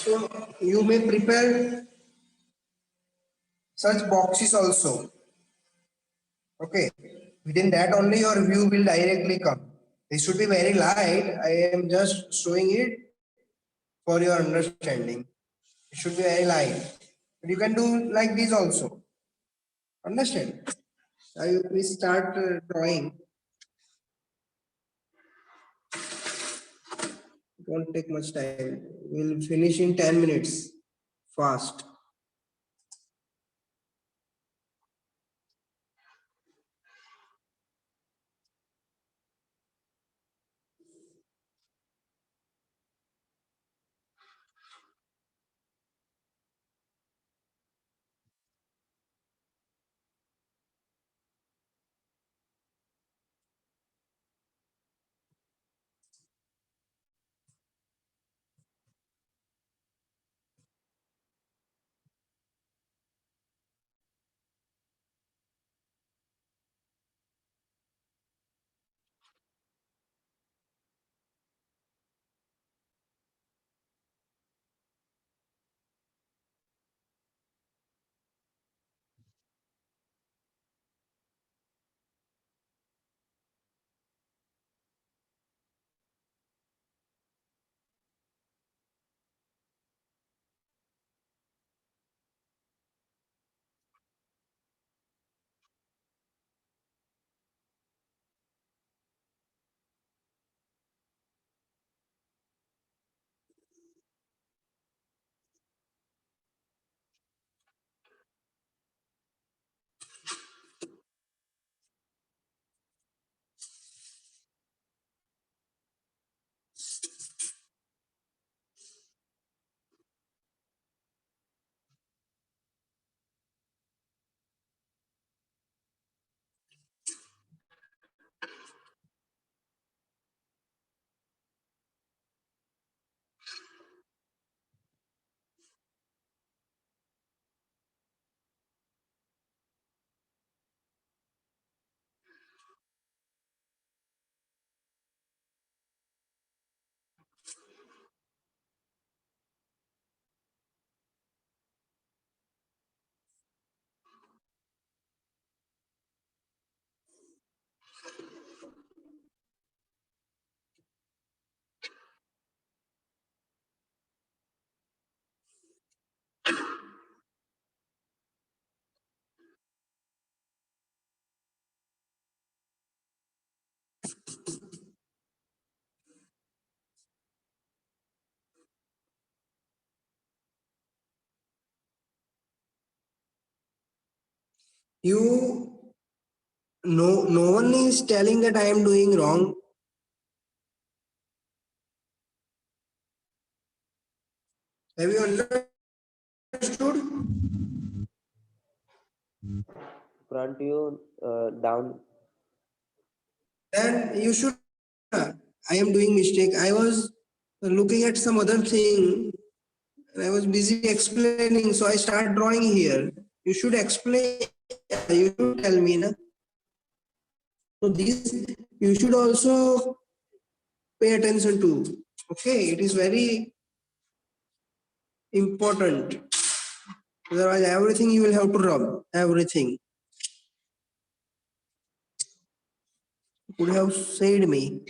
Speaker 1: So you may prepare such boxes also. Okay, within that only your view will directly come. This should be very light. I am just showing it for your understanding. It should be very light. But you can do like this also. Understand? Now you please start drawing. It won't take much time. We'll finish in 10 minutes. Fast. You no one is telling that I am doing wrong. Have you understood?
Speaker 7: Front view down.
Speaker 1: Then you should. I am doing mistake. I was looking at some other thing. And I was busy explaining, so I start drawing here. You should explain. You should tell me, na. So this you should also pay attention to. Okay, it is very important. Otherwise, everything you will have to rub. Everything. Could have said me.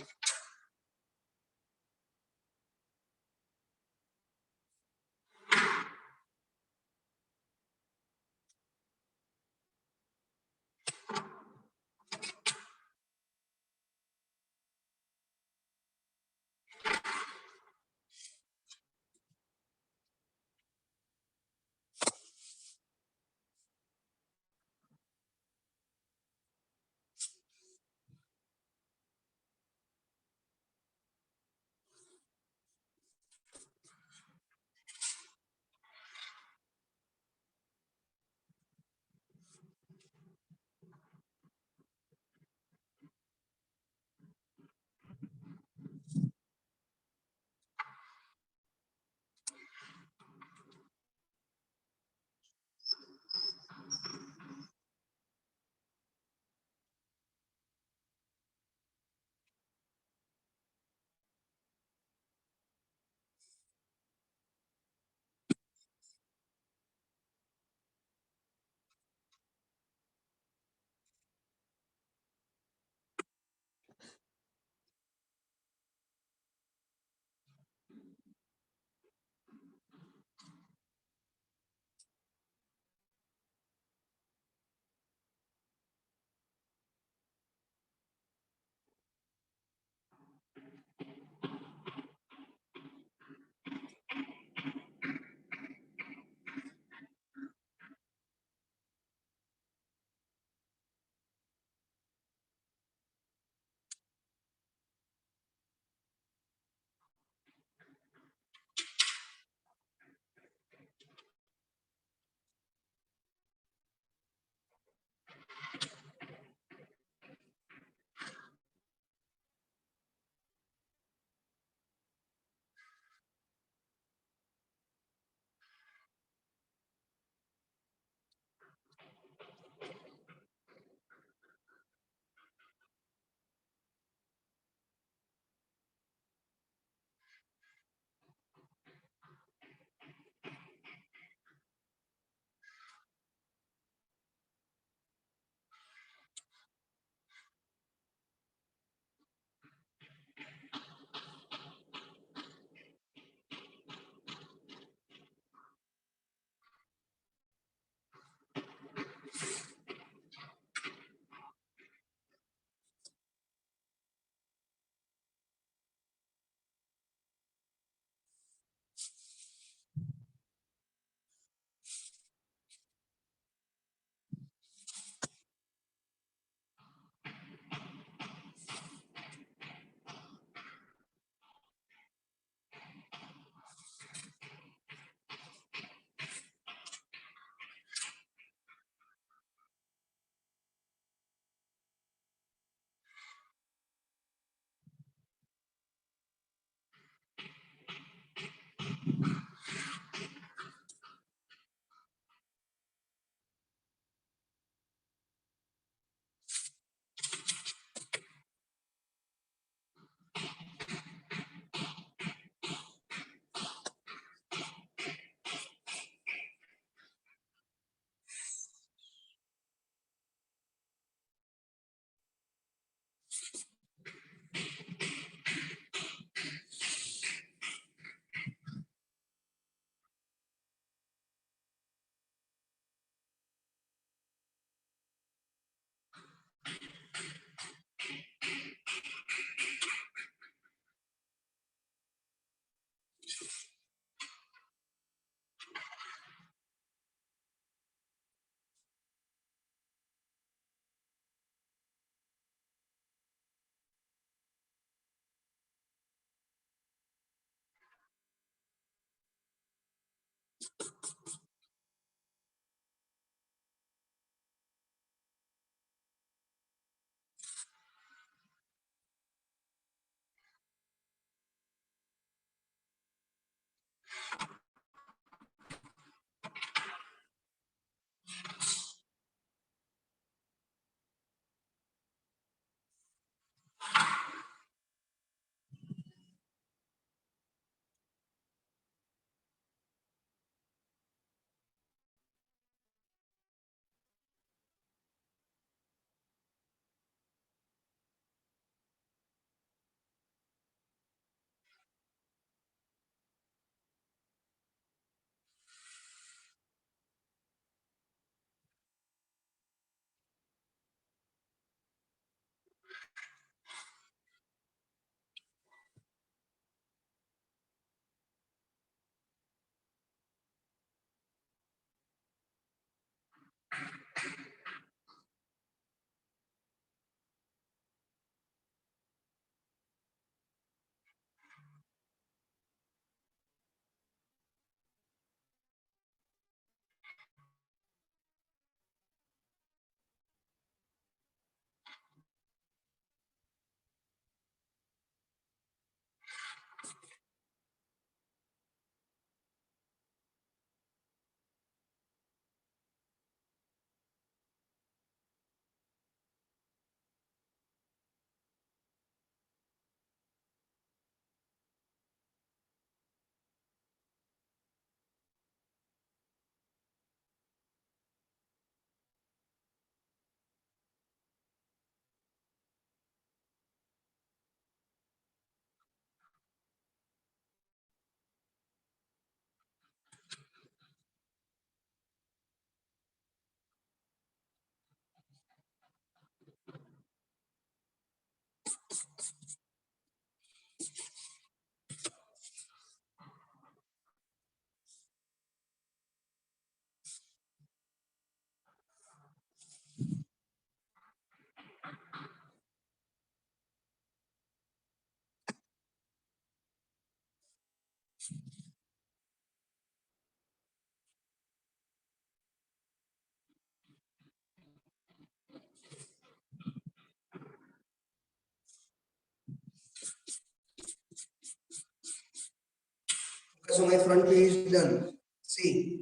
Speaker 1: So my front view is done. See.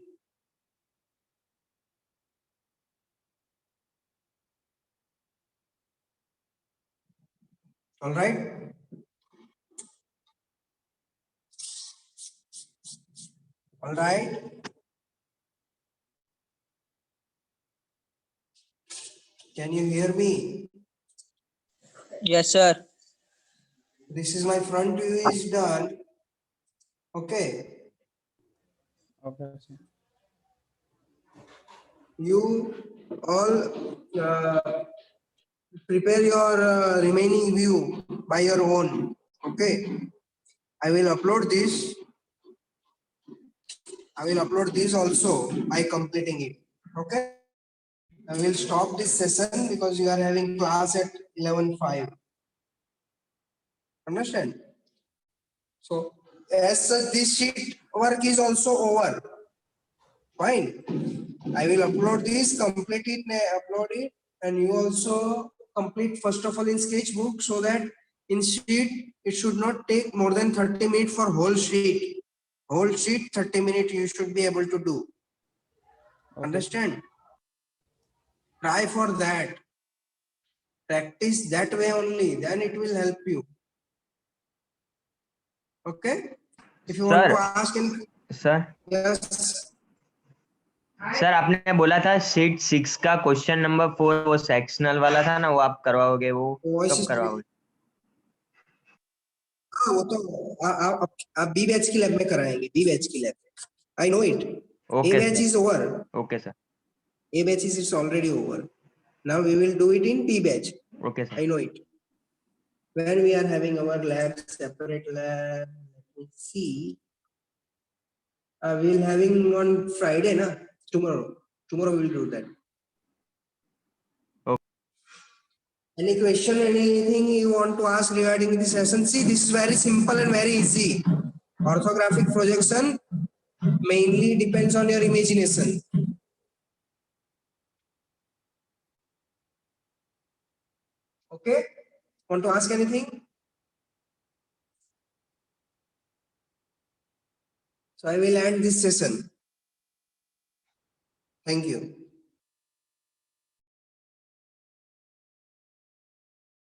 Speaker 1: All right. All right. Can you hear me?
Speaker 8: Yes, sir.
Speaker 1: This is my front view is done. Okay.
Speaker 6: Okay, sir.
Speaker 1: You all prepare your remaining view by your own. Okay. I will upload this. I will upload this also by completing it. Okay. I will stop this session because you are having class at 11:05. Understand? So as such, this sheet work is also over. Fine. I will upload this, complete it, upload it, and you also complete first of all in sketchbook so that in sheet it should not take more than 30 minutes for whole sheet. Whole sheet 30 minutes you should be able to do.
Speaker 6: Okay.
Speaker 1: Understand? Try for that. Practice that way only, then it will help you. Okay? If you want to ask anything,
Speaker 5: sir
Speaker 1: yes.
Speaker 5: Sir आपने बोला था sheet 6 का question number 4 वो sectional वाला था ना, वो आप करवाओगे, वो कब करवाओगे?
Speaker 1: हाँ वो तो आप बी बैच की लैब में कराएंगे, बी बैच की lab. I know it. A batch is over.
Speaker 5: Okay sir.
Speaker 1: A batch is it's already over. Now we will do it in B batch.
Speaker 5: Okay, sir.
Speaker 1: I know it. When we are having our lab, separate lab, let me see. We'll having on Friday, na? Tomorrow. Tomorrow we will do that.
Speaker 10: Okay.
Speaker 1: Any question, anything you want to ask regarding this session? See, this is very simple and very easy. Orthographic projection mainly depends on your imagination. Okay? Want to ask anything? So I will end this session. Thank you.